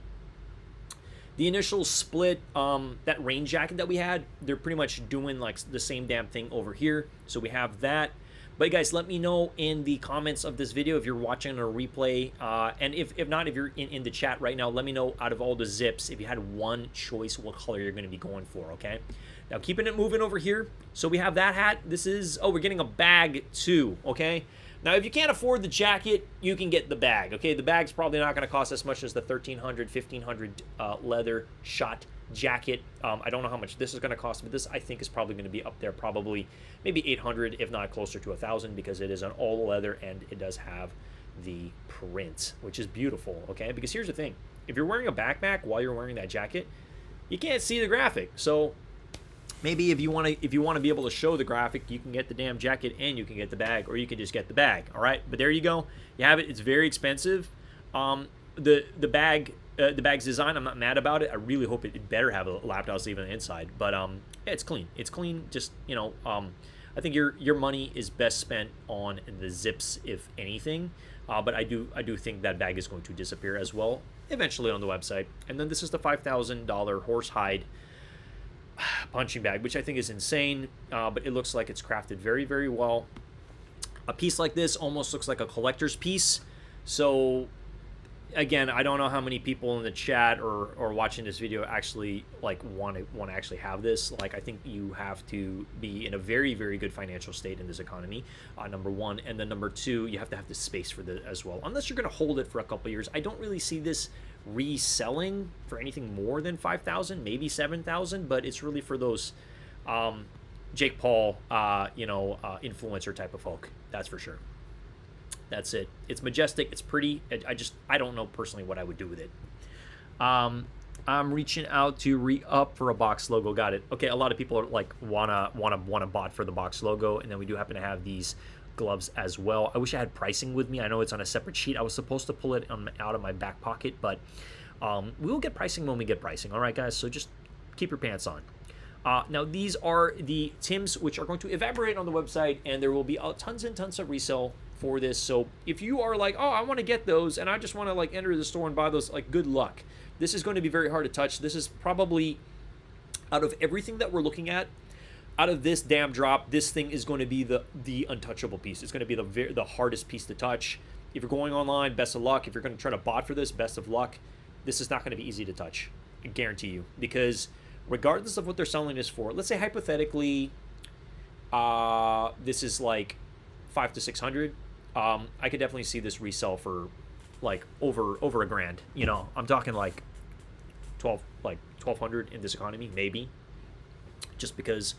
initial split, that rain jacket that we had. They're pretty much doing like the same damn thing over here. So we have that. But guys, let me know in the comments of this video if you're watching a replay. And if not, if you're in the chat right now, let me know out of all the zips, if you had one choice, what color you're going to be going for, okay? Now, keeping it moving over here. So we have that hat. This is, oh, we're getting a bag too, okay? Now, if you can't afford the jacket, you can get the bag, okay? The bag's probably not going to cost as much as the $1,300, $1,500 leather shot jacket. I don't know how much this is going to cost, but this I think is probably going to be up there, probably maybe $800, if not closer to $1,000, because it is an all leather and it does have the print, which is beautiful, okay? Because here's the thing. If you're wearing a backpack while you're wearing that jacket, you can't see the graphic. So maybe if you want to be able to show the graphic, you can get the damn jacket and you can get the bag, or you can just get the bag. All right, but there you go. You have it. It's very expensive. The bag's design, I'm not mad about it. I really hope it better have a laptop sleeve on the inside. But yeah, it's clean. It's clean. Just, you know, I think your money is best spent on the zips, if anything. But I do think that bag is going to disappear as well eventually on the website. And then this is the $5,000 horsehide punching bag, which I think is insane, but it looks like it's crafted very, very well. A piece like this almost looks like a collector's piece. So again, I don't know how many people in the chat or watching this video actually like want to actually have this. Like, I think you have to be in a very, very good financial state in this economy, number one, and then number two, you have to have the space for this as well. Unless you're going to hold it for a couple years, I don't really see this reselling for anything more than $5,000, maybe $7,000, but it's really for those Jake Paul, influencer type of folk. That's for sure. That's it. It's majestic. It's pretty. I don't know personally what I would do with it. I'm reaching out to re-up for a box logo. Got it. Okay, a lot of people are like wanna bot for the box logo, and then we do happen to have these gloves as well. I wish I had pricing with me. I know it's on a separate sheet. I was supposed to pull it out of my back pocket, but we will get pricing when we get pricing. All right, guys. So just keep your pants on. Now, these are the Tims, which are going to evaporate on the website, and there will be tons and tons of resale for this. So if you are like, oh, I want to get those and I just want to like enter the store and buy those, like, good luck. This is going to be very hard to touch. This is probably, out of everything that we're looking at, out of this damn drop, this thing is going to be the untouchable piece. It's going to be the hardest piece to touch. If you're going online, best of luck. If you're going to try to bot for this, best of luck. This is not going to be easy to touch, I guarantee you, because regardless of what they're selling this for, let's say hypothetically this is like $500 to $600. I could definitely see this resell for like over a grand. You know, I'm talking like $1,200 in this economy, maybe, just because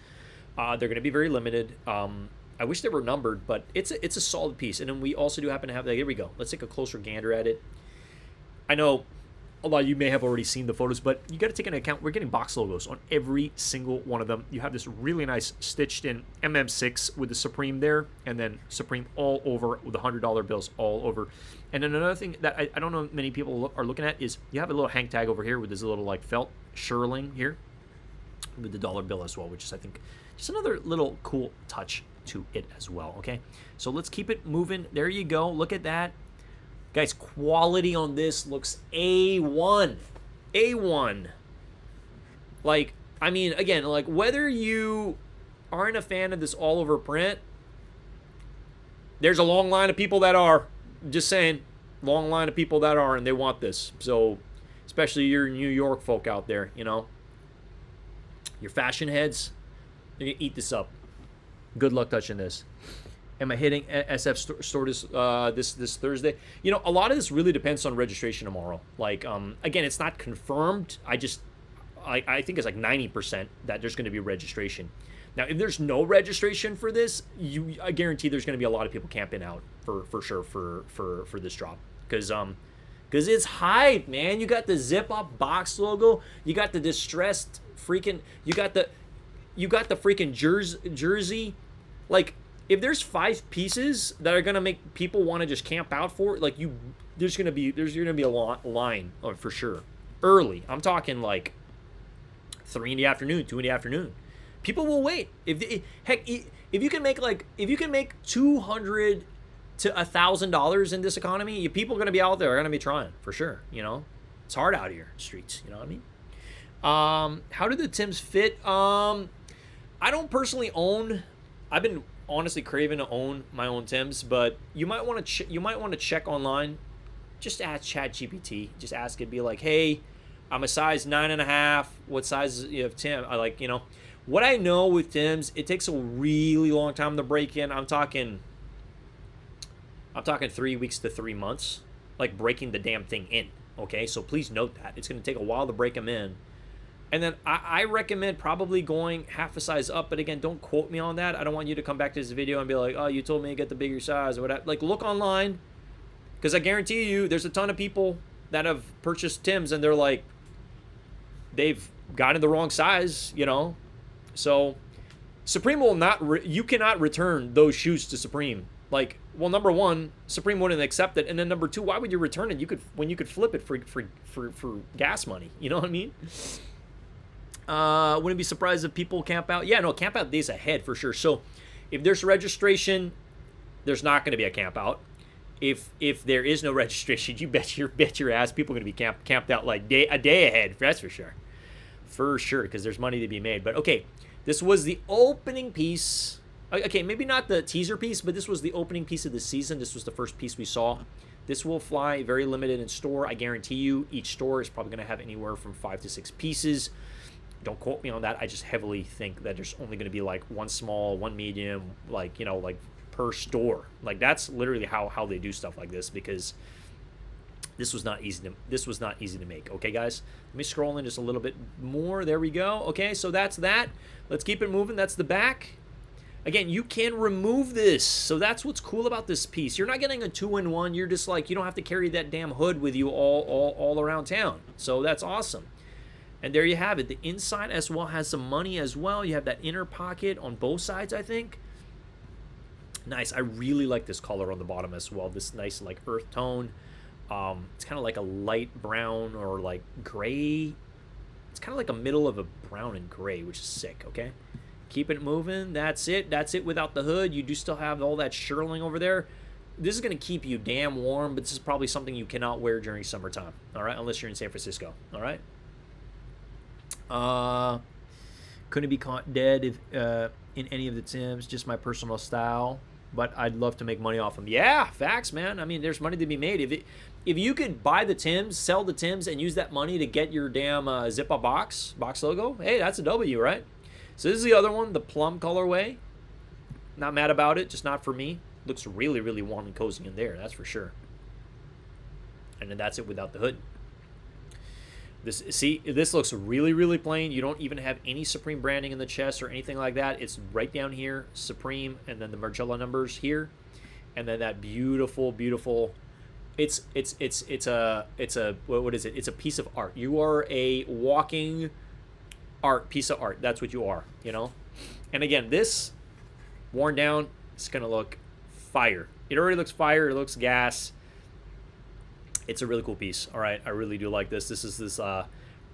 they're going to be very limited. I wish they were numbered, but it's a solid piece. And then we also do happen to have, like, here we go. Let's take a closer gander at it. I know a lot of you may have already seen the photos, but you got to take into account we're getting box logos on every single one of them. You have this really nice stitched in MM6 with the Supreme there, and then Supreme all over with the $100 bills all over. And then another thing that I don't know many people are looking at is you have a little hang tag over here with this little like felt shearling here with the dollar bill as well, which is I think just another little cool touch to it as well. Okay, so let's keep it moving. There you go. Look at that. Guys, quality on this looks A1. A1. Like, I mean, again, like, whether you aren't a fan of this all-over print, there's a long line of people that are. Just saying, long line of people that are, and they want this. So, especially your New York folk out there, you know. Your fashion heads, they're going to eat this up. Good luck touching this. Am I hitting SF store this Thursday? You know, a lot of this really depends on registration tomorrow. Like, again, it's not confirmed. I think it's like 90% that there's going to be registration. Now, if there's no registration for this, I guarantee there's going to be a lot of people camping out for sure for this drop because it's hype, man. You got the zip up box logo. You got the distressed freaking. You got the freaking jersey, like. If there's 5 pieces that are gonna make people want to just camp out for it, like there's gonna be a line for sure. Early, I'm talking like 3 in the afternoon, 2 in the afternoon. People will wait. If you can make $200 to $1,000 in this economy, people are gonna be out there, are gonna be trying for sure. You know, it's hard out here, streets. You know what I mean? How do the Tims fit? I don't personally own. I've been honestly craving to own my own Tims, but you might want to check online. Just ask ChatGPT. Just ask it. Be like, hey, I'm a size 9.5. What size you have Tim? I like, you know, what I know with Tims, it takes a really long time to break in. I'm talking 3 weeks to 3 months, like breaking the damn thing in. Okay, so please note that it's going to take a while to break them in. And then I recommend probably going half a size up. But again, don't quote me on that. I don't want you to come back to this video and be like, oh, you told me to get the bigger size or whatever. Like, look online. Because I guarantee you, there's a ton of people that have purchased Tims and they're like, they've gotten the wrong size, you know. So, Supreme will not, you cannot return those shoes to Supreme. Like, well, number one, Supreme wouldn't accept it. And then number two, why would you return it? When you could flip it for gas money. You know what I mean? Wouldn't be surprised if people camp out. Yeah, no, camp out days ahead for sure. So if there's registration, there's not going to be a camp out. If there is no registration, you bet your ass people are going to be camped out like a day ahead. That's for sure. For sure, because there's money to be made. But okay, this was the opening piece. Okay, maybe not the teaser piece, but this was the opening piece of the season. This was the first piece we saw. This will fly very limited in store. I guarantee you each store is probably going to have anywhere from 5 to 6 pieces. Don't quote me on that. I just heavily think that there's only going to be like one small, one medium, like, you know, like per store. Like that's literally how they do stuff like this, because this was not easy to make. Okay, guys, let me scroll in just a little bit more. There we go. Okay, so that's that. Let's keep it moving. That's the back. Again, you can remove this, so that's what's cool about this piece. You're not getting a 2-in-1. You're just like, you don't have to carry that damn hood with you all around town. So that's awesome. And there you have it. The inside as well has some money as well. You have that inner pocket on both sides, I think. Nice. I really like this color on the bottom as well. This nice like earth tone. It's kind of like a light brown or like gray. It's kind of like a middle of a brown and gray, which is sick, okay? Keep it moving. That's it. That's it without the hood. You do still have all that shearling over there. This is going to keep you damn warm, but this is probably something you cannot wear during summertime, all right? Unless you're in San Francisco, all right? Couldn't be caught dead if in any of the Tims, just my personal style, but I'd love to make money off them. Yeah, facts, man. I mean, there's money to be made. If you could buy the Tims, sell the Tims, and use that money to get your damn zip-up box logo, hey, that's a W, right? So this is the other one, the plum colorway. Not mad about it, just not for me. Looks really, really warm and cozy in there, that's for sure. And then that's it without the hood. This looks really, really plain. You don't even have any Supreme branding in the chest or anything like that. It's right down here, Supreme, and then the Margiela numbers here. And then that beautiful, beautiful it's a what is it? It's a piece of art. You are a walking piece of art. That's what you are, you know. And again, this worn down, it's gonna look fire. It already looks fire. It looks gas. It's a really cool piece. All right, I really do like this. This is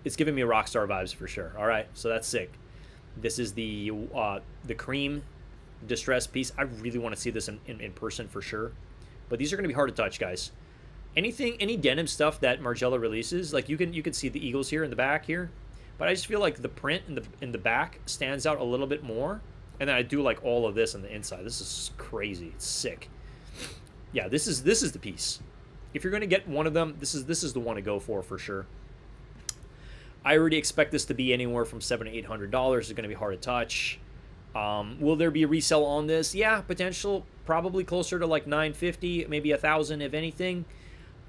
it's giving me Rockstar vibes for sure. All right, so that's sick. This is the cream distress piece. I really want to see this in person for sure. But these are gonna be hard to touch, guys. Any denim stuff that Margiela releases, like you can see the eagles here in the back here, but I just feel like the print in the back stands out a little bit more. And then I do like all of this on the inside. This is crazy. It's sick. Yeah, this is the piece. If you're gonna get one of them, this is the one to go for sure. I already expect this to be anywhere from $700 to $800. It's gonna be hard to touch. Will there be a resale on this? Yeah, potential. Probably closer to like $950, maybe $1,000 if anything.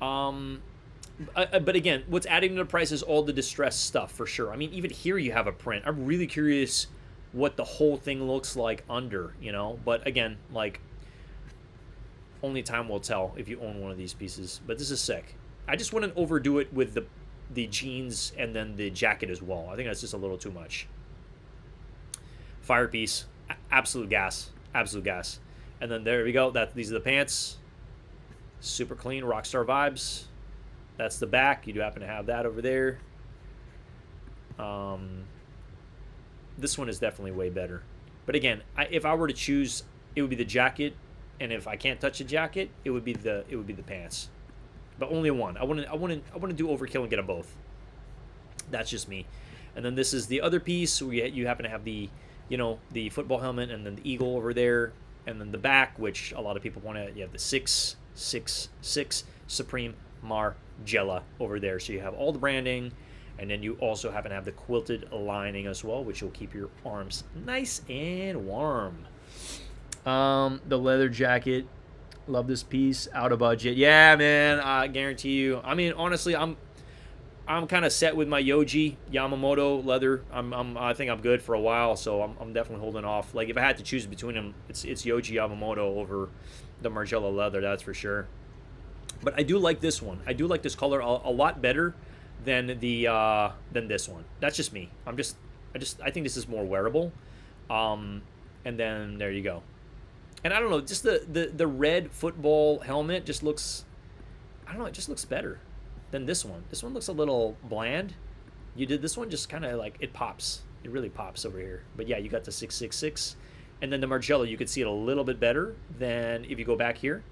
But again, what's adding to the price is all the distressed stuff for sure. I mean, even here you have a print. I'm really curious what the whole thing looks like under, you know. But again, like, only time will tell if you own one of these pieces. But this is sick. I just wouldn't overdo it with the jeans and then the jacket as well. I think that's just a little too much. Fire piece, absolute gas, absolute gas. And then there we go. These are the pants. Super clean, Rockstar vibes. That's the back. You do happen to have that over there. This one is definitely way better. But again, if I were to choose, it would be the jacket, and if I can't touch the jacket, it would be the pants. But only one. I wouldn't do overkill and get them both. That's just me. And then this is the other piece. You happen to have the, you know, the football helmet, and then the eagle over there, and then the back, which a lot of people want to. You have the 666 Supreme Margiela over there. So you have all the branding, and then you also happen to have the quilted lining as well, which will keep your arms nice and warm. The leather jacket, love this piece. Out of budget, yeah, man. I guarantee you. I mean, honestly, I'm kind of set with my Yoji Yamamoto leather. I think I'm good for a while, so I'm definitely holding off. Like, if I had to choose between them, it's Yoji Yamamoto over the Margiela leather, that's for sure. But I do like this one. I do like this color a lot better than this one. That's just me. I think this is more wearable. And then there you go. And I don't know, just the red football helmet just looks, I don't know, it just looks better than this one. This one looks a little bland. This one just kind of like, it pops. It really pops over here. But yeah, you got the 666. And then the Margiela, you could see it a little bit better than, if you go back here,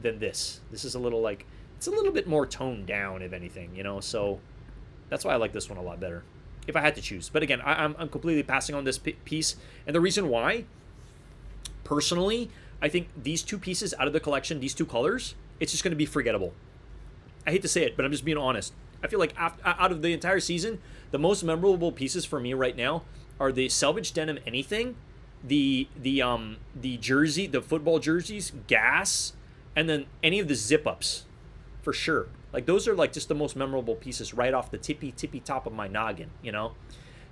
than this. This is a little like, it's a little bit more toned down, if anything, you know. So that's why I like this one a lot better, if I had to choose. But again, I'm completely passing on this piece. And the reason why, personally, I think these two pieces out of the collection, these two colors, it's just going to be forgettable. I hate to say it, but I'm just being honest. I feel like out of the entire season, the most memorable pieces for me right now are the selvage denim anything, the jersey, the football jerseys, gas, and then any of the zip ups, for sure. Like, those are like just the most memorable pieces right off the tippy top of my noggin, you know.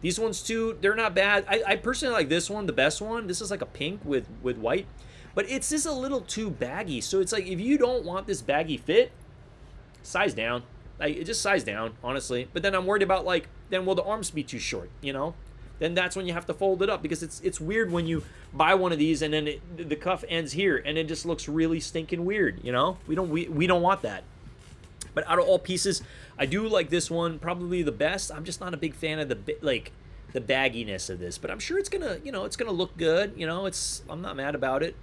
These ones too, they're not bad. I personally like this one, the best one. This is like a pink with white, but it's just a little too baggy. So it's like, if you don't want this baggy fit, size down. Like, just size down, honestly. But then I'm worried about, like, then will the arms be too short, you know? Then that's when you have to fold it up, because it's weird when you buy one of these and then the cuff ends here and it just looks really stinking weird, you know? We don't want that. But out of all pieces, I do like this one probably the best. I'm just not a big fan of the bagginess of this, but I'm sure it's gonna, you know, it's gonna look good. You know, I'm not mad about it.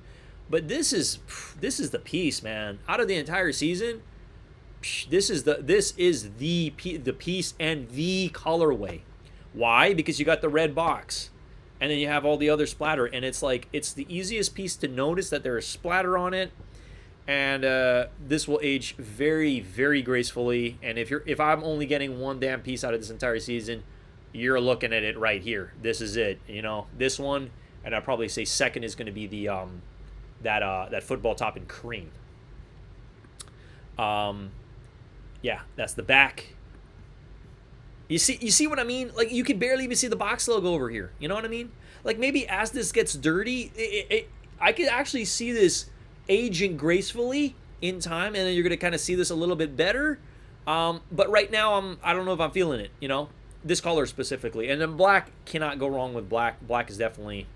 But this is the piece, man. Out of the entire season, this is the piece and the colorway. Why? Because you got the red box, and then you have all the other splatter, and it's like, it's the easiest piece to notice that there is splatter on it. And this will age very, very gracefully. And if I'm only getting one damn piece out of this entire season, you're looking at it right here. This is it, you know. This one, and I'd probably say second is going to be the that football top in cream. Yeah, that's the back. You see what I mean? Like, you can barely even see the box logo over here. You know what I mean? Like, maybe as this gets dirty, I could actually see this aging gracefully in time, and then you're going to kind of see this a little bit better. But right now, I don't know if I'm feeling it, you know, this color specifically. And then black, cannot go wrong with black. Black is definitely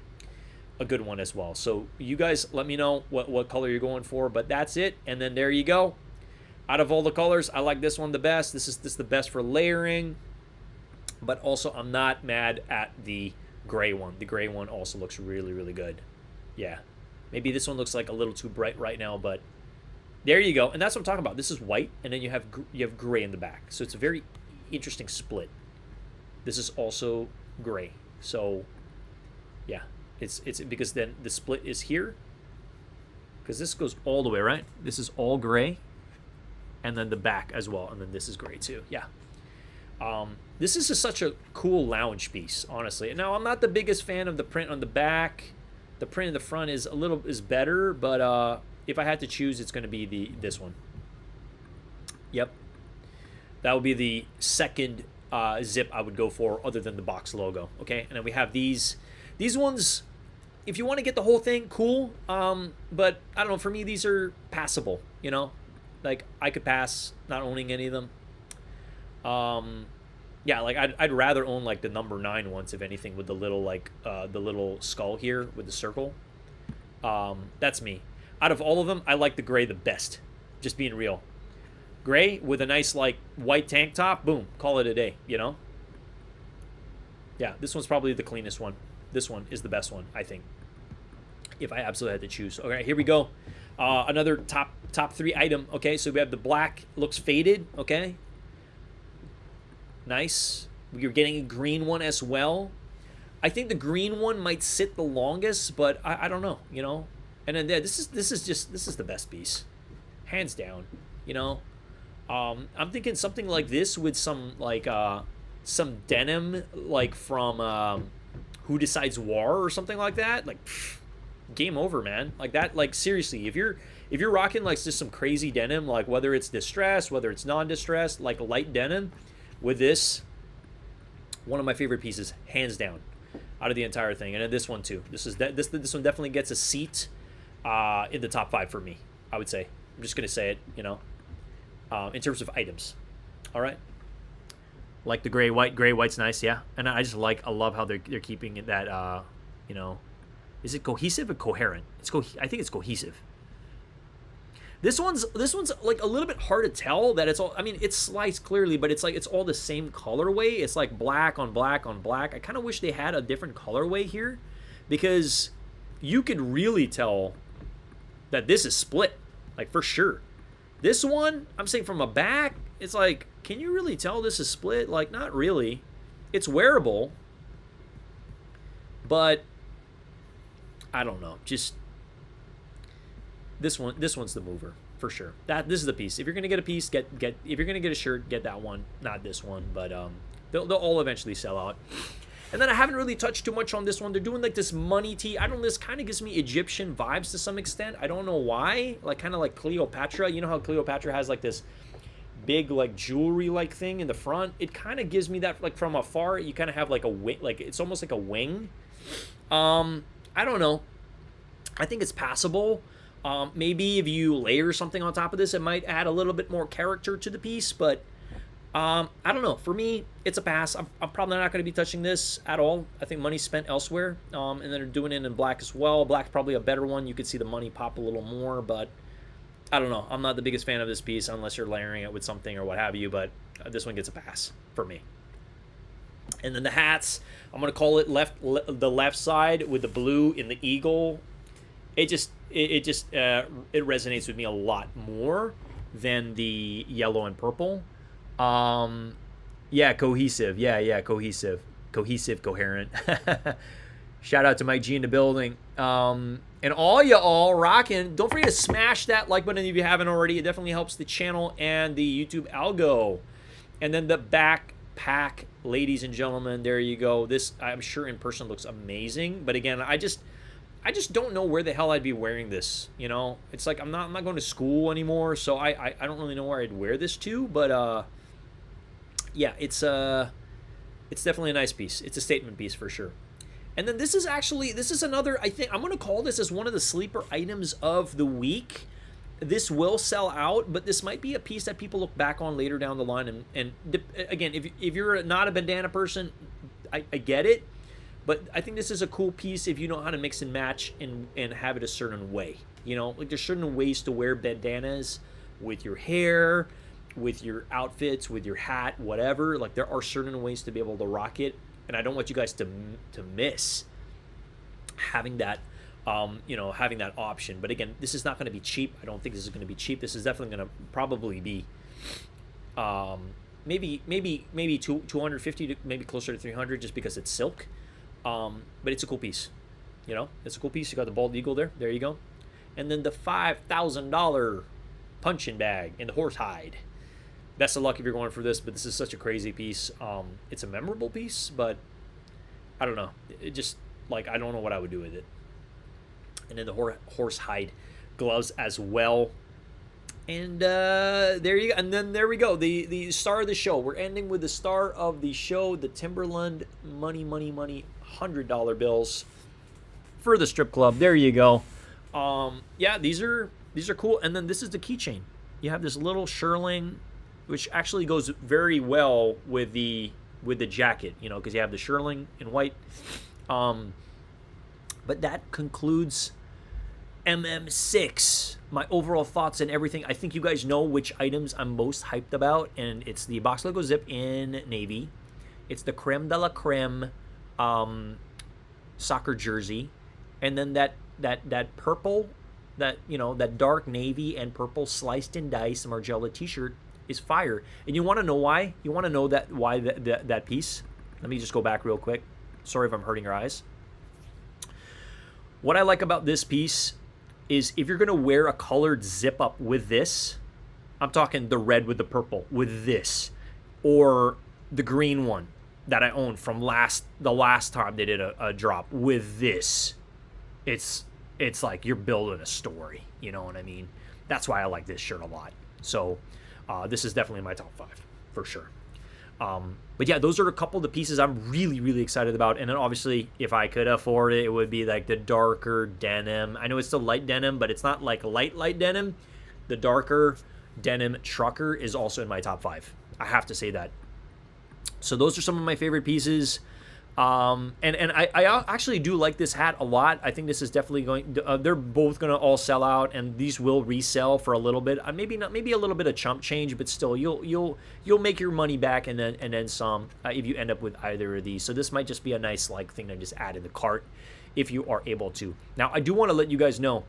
a good one as well. So you guys let me know what color you're going for, but that's it. And then there you go. Out of all the colors, I like this one the best. This is the best for layering, but also I'm not mad at the gray one. The gray one also looks really, really good. Yeah. Maybe this one looks like a little too bright right now, but there you go. And that's what I'm talking about. This is white, and then you have gray in the back. So it's a very interesting split. This is also gray. So yeah, it's because then the split is here, because this goes all the way, right? This is all gray, and then the back as well, and then this is gray too. Yeah. This is such a cool lounge piece, honestly. Now, I'm not the biggest fan of the print on the back. The print in the front is better, but if I had to choose, it's going to be this one. Yep. That would be the second zip I would go for, other than the box logo. Okay, and then we have these ones. If you want to get the whole thing, cool. But I don't know. For me, these are passable. You know, like I could pass not owning any of them. Yeah, like I'd rather own like the number 9 ones, if anything, with the little like the little skull here with the circle. That's me. Out of all of them, I like the gray the best. Just being real. Gray with a nice like white tank top, boom, call it a day, you know? Yeah, this one's probably the cleanest one. This one is the best one, I think, if I absolutely had to choose. Okay, here we go. Another top 3 item. Okay, so we have the black, looks faded, okay? Nice. You're getting a green one as well. I think the green one might sit the longest, but I don't know, you know? And then this is the best piece, hands down. You know, I'm thinking something like this with some like some denim, like from Who Decides War or something like that. Like, pff, game over, man. Like that. Like seriously, if you're rocking like just some crazy denim, like whether it's distressed, whether it's non-distressed, like light denim, with this, one of my favorite pieces, hands down, out of the entire thing. And then this one too. This one definitely gets a seat in the top 5 for me, I would say. I'm just gonna say it, you know, in terms of items. All right. Like the gray white's nice, yeah. And I love how they're keeping it that you know, is it cohesive or coherent? I think it's cohesive. This one's like a little bit hard to tell that it's all. I mean, it's sliced clearly, but it's like it's all the same colorway. It's like black on black on black. I kind of wish they had a different colorway here, because you could really tell that this is split, like for sure. This one, I'm saying from a back, it's like, can you really tell this is split? Like, not really. It's wearable, but I don't know. Just this one's the mover for sure. This is the piece. If you're gonna get a piece, if you're gonna get a shirt, get that one, not this one. But they'll all eventually sell out. And then I haven't really touched too much on this one. They're doing like this money tee. I don't know, this kind of gives me Egyptian vibes to some extent. I don't know why. Like kind of like Cleopatra. You know how Cleopatra has like this big like jewelry like thing in the front? It kind of gives me that, like from afar, you kind of have like a wing, like it's almost like a wing. I don't know. I think it's passable. Maybe if you layer something on top of this, it might add a little bit more character to the piece, but I don't know. For me, it's a pass. I'm probably not going to be touching this at all. I think money's spent elsewhere. And then they're doing it in black as well. Black's probably a better one. You could see the money pop a little more, but I don't know. I'm not the biggest fan of this piece unless you're layering it with something or what have you, but this one gets a pass for me. And then the hats, I'm going to call it the left side with the blue in the eagle. It resonates with me a lot more than the yellow and purple. Yeah, cohesive. Yeah, cohesive, coherent. Shout out to Mike G in the building. And all y'all rocking. Don't forget to smash that like button if you haven't already. It definitely helps the channel and the YouTube algo. And then the backpack, ladies and gentlemen, there you go. This, I'm sure in person looks amazing. But again, I just don't know where the hell I'd be wearing this. You know, it's like I'm not going to school anymore, so I don't really know where I'd wear this to. But yeah, it's definitely a nice piece. It's a statement piece for sure. And then this is another, I think I'm going to call this as one of the sleeper items of the week. this will sell out, but this might be a piece that people look back on later down the line. And again, if you're not a bandana person, I get it. But I think this is a cool piece if you know how to mix and match and have it a certain way. You know, like there's certain ways to wear bandanas with your hair, with your outfits, with your hat, whatever. Like there are certain ways to be able to rock it. And I don't want you guys to miss having that, you know, having that option. But again, this is not going to be cheap. I don't think this is going to be cheap. This is definitely going to probably be maybe 250 to maybe closer to 300 just because it's silk. But it's a cool piece. You know, it's a cool piece. You got the bald eagle there. There you go. And then the $5,000 punching bag in the horse hide. Best of luck if you're going for this, but this is such a crazy piece. It's a memorable piece, but I don't know. It just, like, I don't know what I would do with it. And then the horse hide gloves as well. And there you go. And then there we go. The star of the show. We're ending with the star of the show, the Timberland money $100 bills for the strip club. There you go. Yeah, these are cool. And then this is the keychain. You have this little shearling, which actually goes very well with the jacket, you know, because you have the shearling in white. But that concludes MM6. My overall thoughts and everything. I think you guys know which items I'm most hyped about, and it's the box logo zip in navy. It's the creme de la creme soccer jersey, and then that purple, that, you know, that dark navy and purple sliced and diced Margiela t-shirt is fire. And you want to know why? You want to know why that piece? Let me just go back real quick. Sorry if I'm hurting your eyes. What I like about this piece is if you're going to wear a colored zip up with this, I'm talking the red with the purple with this, or the green one that I owned from the last time they did a drop with this. It's like you're building a story, you know what I mean? That's why I like this shirt a lot. So this is definitely in my top 5 for sure. But yeah, those are a couple of the pieces I'm really excited about. And then obviously, if I could afford it, it would be like the darker denim. I know it's still light denim, but it's not like light denim. The darker denim trucker is also in my top 5. I have to say that. So those are some of my favorite pieces. And I actually do like this hat a lot. I think this is definitely going. They're both going to all sell out, and these will resell for a little bit. Maybe a little bit of chump change, but still, you'll make your money back and then some if you end up with either of these. So this might just be a nice thing to just add in the cart if you are able to. Now I do want to let you guys know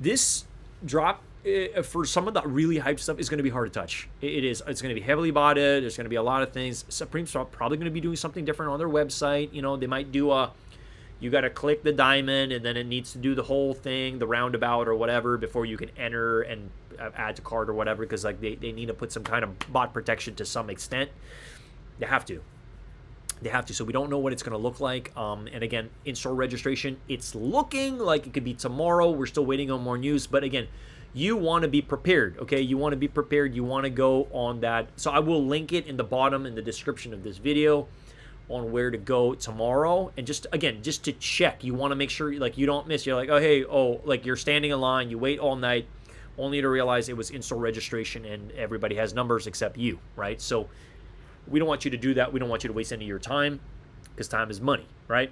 this drop. For some of the really hyped stuff is going to be hard to touch. It's going to be heavily botted. There's going to be a lot of things. Supreme's probably going to be doing something different on their website. You know, they might do you got to click the diamond and then it needs to do the whole thing, the roundabout or whatever, before you can enter and add to cart or whatever, because like they need to put some kind of bot protection to some extent. They have to. So we don't know what it's going to look like. And again, in-store registration, it's looking like it could be tomorrow. We're still waiting on more news. But again, you want to be prepared, okay? You want to be prepared. You want to go on that. So I will link it in the bottom in the description of this video on where to go tomorrow. And just to check, you want to make sure like you don't miss. You're like, like you're standing in line, you wait all night, only to realize it was in-store registration and everybody has numbers except you, right? So we don't want you to do that. We don't want you to waste any of your time, because time is money, right?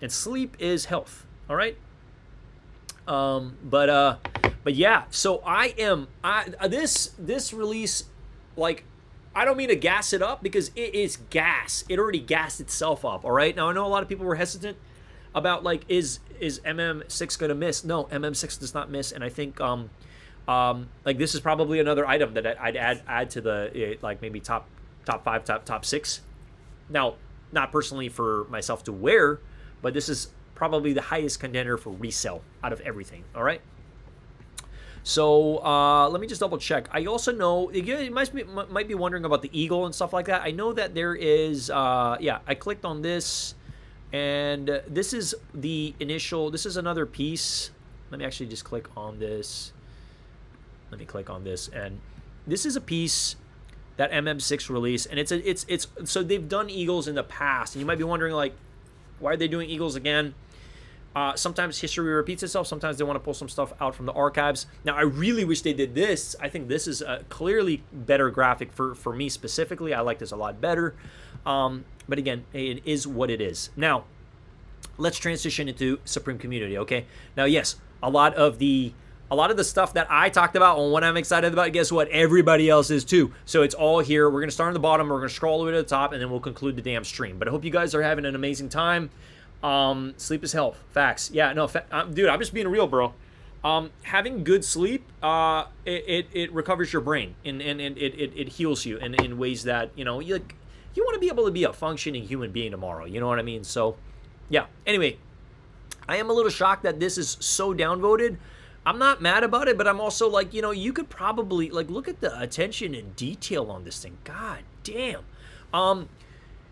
And sleep is health, all right? But yeah, so this release, like, I don't mean to gas it up, because it is gas. It already gassed itself up, all right? Now, I know a lot of people were hesitant about, like, is MM6 going to miss? No, MM6 does not miss, and I think, like, this is probably another item that I'd add to the, like, maybe top 5, top 6. Now, not personally for myself to wear, but this is probably the highest contender for resale out of everything, all right? So let me just double check. I also know, you might be wondering about the eagle and stuff like that. I know that there is, yeah, I clicked on this, and this is the initial, this is another piece. Let me actually just click on this. Let me click on this, and this is a piece that MM6 released, and it's so they've done eagles in the past, and you might be wondering, like, why are they doing eagles again? Sometimes history repeats itself. Sometimes they want to pull some stuff out from the archives. Now, I really wish they did this. I think this is a clearly better graphic for me specifically. I like this a lot better. But again, it is what it is. Now, let's transition into Supreme Community, okay? Now, yes, a lot of the stuff that I talked about and what I'm excited about, guess what? Everybody else is too. So it's all here. We're going to start on the bottom. We're going to scroll all the way to the top, and then we'll conclude the damn stream. But I hope you guys are having an amazing time. Sleep is health. Facts. Yeah, no, dude, I'm just being real, bro. Having good sleep, it recovers your brain, and it heals you in ways that, you know, you want to be able to be a functioning human being tomorrow. You know what I mean? So, yeah. Anyway, I am a little shocked that this is so downvoted. I'm not mad about it, but I'm also like, you know, you could probably, like, look at the attention and detail on this thing. God damn.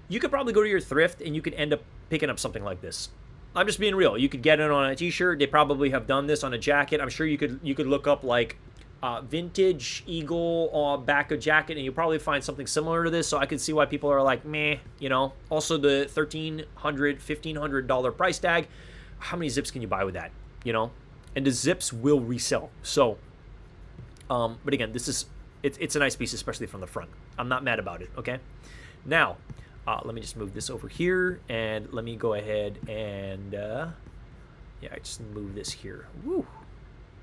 You could probably go to your thrift and you could end up picking up something like this. I'm just being real. You could get it on a t-shirt. They probably have done this on a jacket. I'm sure you could look up like vintage eagle back of jacket, and you'll probably find something similar to this. So I could see why people are like, meh, you know. Also the $1,300, $1,500 price tag. How many zips can you buy with that, you know? And the zips will resell. So, but again, it's a nice piece, especially from the front. I'm not mad about it, okay? Now, let me just move this over here, and let me go ahead and, yeah, I just move this here. Woo.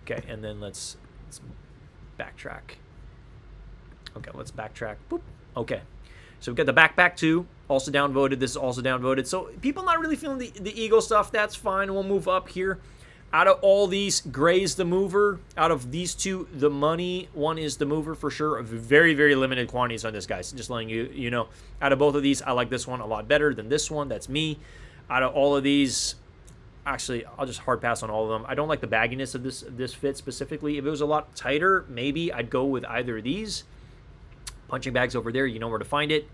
Okay, and then let's backtrack. Okay, let's backtrack. Boop. Okay, so we've got the backpack too, also downvoted. This is also downvoted. So people not really feeling the Eagle stuff. That's fine. We'll move up here. Out of all these, Gray's the mover. Out of these two, the money one is the mover for sure. Very, very limited quantities on this, guys. Just letting you know. Out of both of these, I like this one a lot better than this one. That's me. Out of all of these, actually, I'll just hard pass on all of them. I don't like the bagginess of this fit specifically. If it was a lot tighter, maybe I'd go with either of these. Punching bags over there, you know where to find it.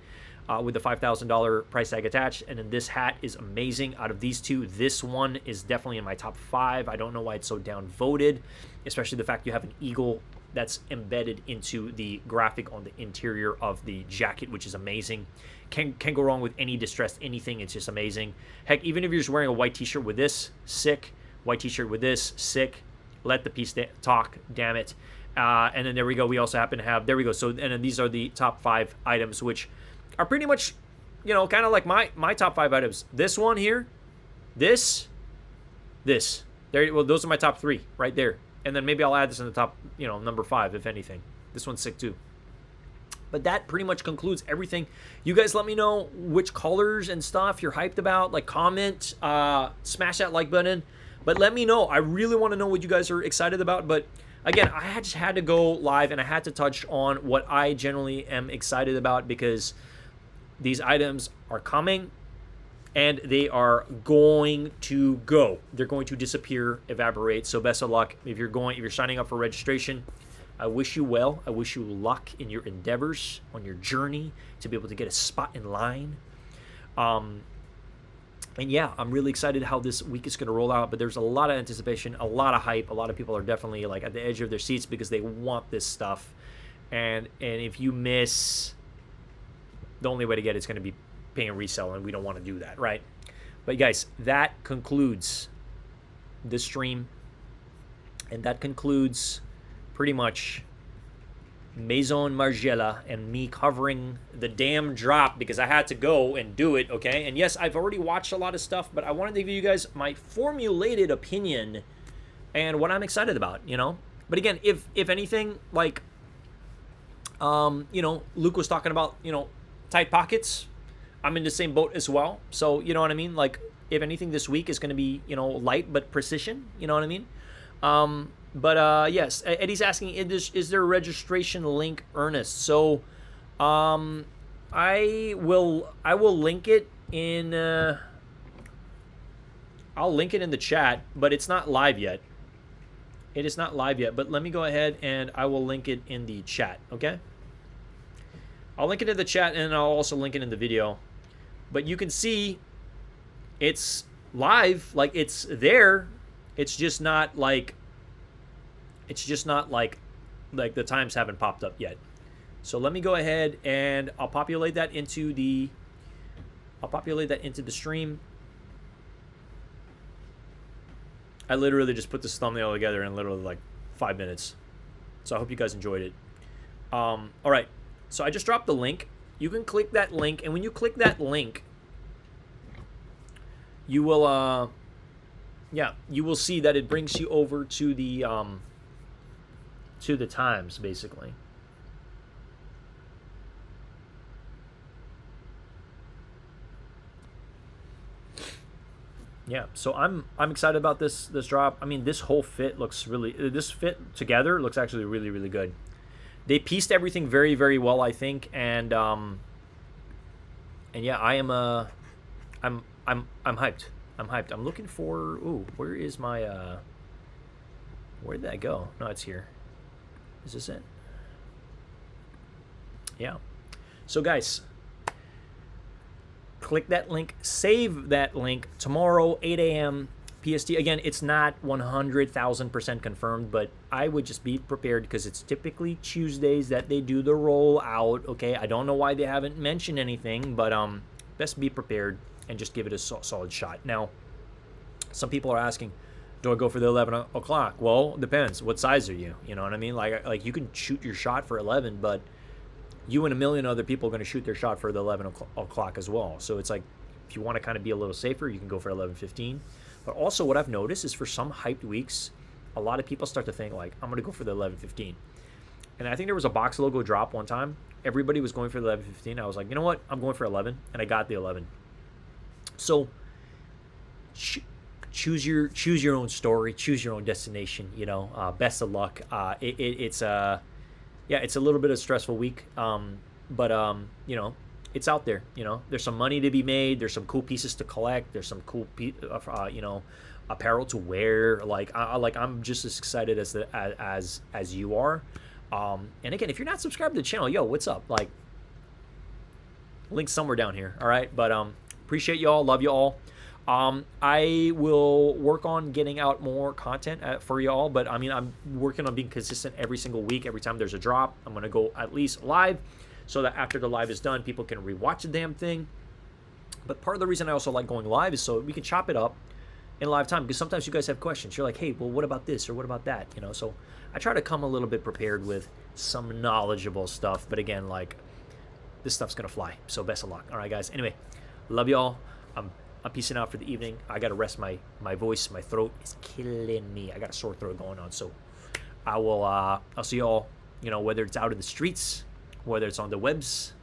With the $5,000 price tag attached. And then this hat is amazing. Out of these two, this one is definitely in my top 5. I don't know why it's so downvoted, especially the fact you have an eagle that's embedded into the graphic on the interior of the jacket, which is amazing. Can't go wrong with any distressed anything. It's just amazing. Heck, even if you're just wearing a white t-shirt with this, sick. White t-shirt with this, sick. Let the piece talk, damn it. And then there we go. We also happen to have, there we go. So, and then these are the top 5 items, which are pretty much, you know, kind of like my top 5 items. This one here, this. There, well, those are my top 3 right there. And then maybe I'll add this in the top, you know, number 5, if anything. This one's sick too. But that pretty much concludes everything. You guys let me know which colors and stuff you're hyped about. Like, comment, smash that like button. But let me know. I really want to know what you guys are excited about. But again, I just had to go live and I had to touch on what I generally am excited about, because these items are coming and they are going to go. They're going to disappear, evaporate. So best of luck. If you're signing up for registration, I wish you well. I wish you luck in your endeavors on your journey to be able to get a spot in line. And yeah, I'm really excited how this week is going to roll out, but there's a lot of anticipation, a lot of hype. A lot of people are definitely like at the edge of their seats because they want this stuff. And if you miss, the only way to get it's going to be paying resale, and we don't want to do that, right? But guys, that concludes this stream, and that concludes pretty much Maison Margiela and me covering the damn drop because I had to go and do it, okay? And yes, I've already watched a lot of stuff, but I wanted to give you guys my formulated opinion and what I'm excited about, you know? But again, if anything, like, you know, Luke was talking about, you know, tight pockets, I'm in the same boat as well. So, you know what I mean? Like, if anything this week is going to be, you know, light but precision, you know what I mean? But yes, Eddie's asking, is there a registration link, Ernest? So, I will link it in, I'll link it in the chat, but it's not live yet. It is not live yet, but let me go ahead and I will link it in the chat, okay? I'll link it in the chat and I'll also link it in the video. But you can see it's live, like it's there. It's just not like the times haven't popped up yet. So let me go ahead and I'll populate that into the stream. I literally just put this thumbnail together in literally like 5 minutes. So I hope you guys enjoyed it. All right, so I just dropped the link. You can click that link, and when you click that link, you will you will see that it brings you over to the times, basically. Yeah, so I'm excited about this drop. I mean, this whole fit looks really, this fit together looks actually really, really good. They pieced everything very, very well, I think, and yeah, I'm hyped. I'm hyped. I'm looking for, ooh, where is my where did that go? No, it's here. Is this it? Yeah. So guys, click that link, save that link. Tomorrow, 8 a.m. PST. Again, it's not 100,000% confirmed, but I would just be prepared because it's typically Tuesdays that they do the rollout. Okay, I don't know why they haven't mentioned anything, but best be prepared and just give it a solid shot. Now, some people are asking, do I go for the 11 o'clock? Well, depends. What size are you? You know what I mean? Like you can shoot your shot for 11, but you and a million other people are going to shoot their shot for the 11 o'clock as well. So it's like, if you want to kind of be a little safer, you can go for 11:15. But also what I've noticed is for some hyped weeks, a lot of people start to think like, I'm going to go for the 11:15. And I think there was a box logo drop one time. Everybody was going for the 11:15. I was like, you know what? I'm going for 11. And I got the 11. So choose your own story, choose your own destination, you know. Best of luck. It's a little bit of a stressful week, but you know, it's out there. You know, there's some money to be made. There's some cool pieces to collect. There's some cool you know, apparel to wear. I'm just as excited as you are. And again, if you're not subscribed to the channel, yo, what's up? Like, link somewhere down here. All right, but appreciate y'all, love y'all. I will work on getting out more content for y'all, but I mean, I'm working on being consistent every single week. Every time there's a drop, I'm going to go at least live so that after the live is done, people can rewatch the damn thing. But part of the reason I also like going live is so we can chop it up in live time, because sometimes you guys have questions. You're like, hey, well, what about this or what about that? You know, so I try to come a little bit prepared with some knowledgeable stuff. But again, like, this stuff's going to fly. So best of luck. All right, guys. Anyway, love y'all. I'm peacing out for the evening. I got to rest my voice. My throat is killing me. I got a sore throat going on. So I'll see y'all, you know, whether it's out in the streets, whether it's on the webs,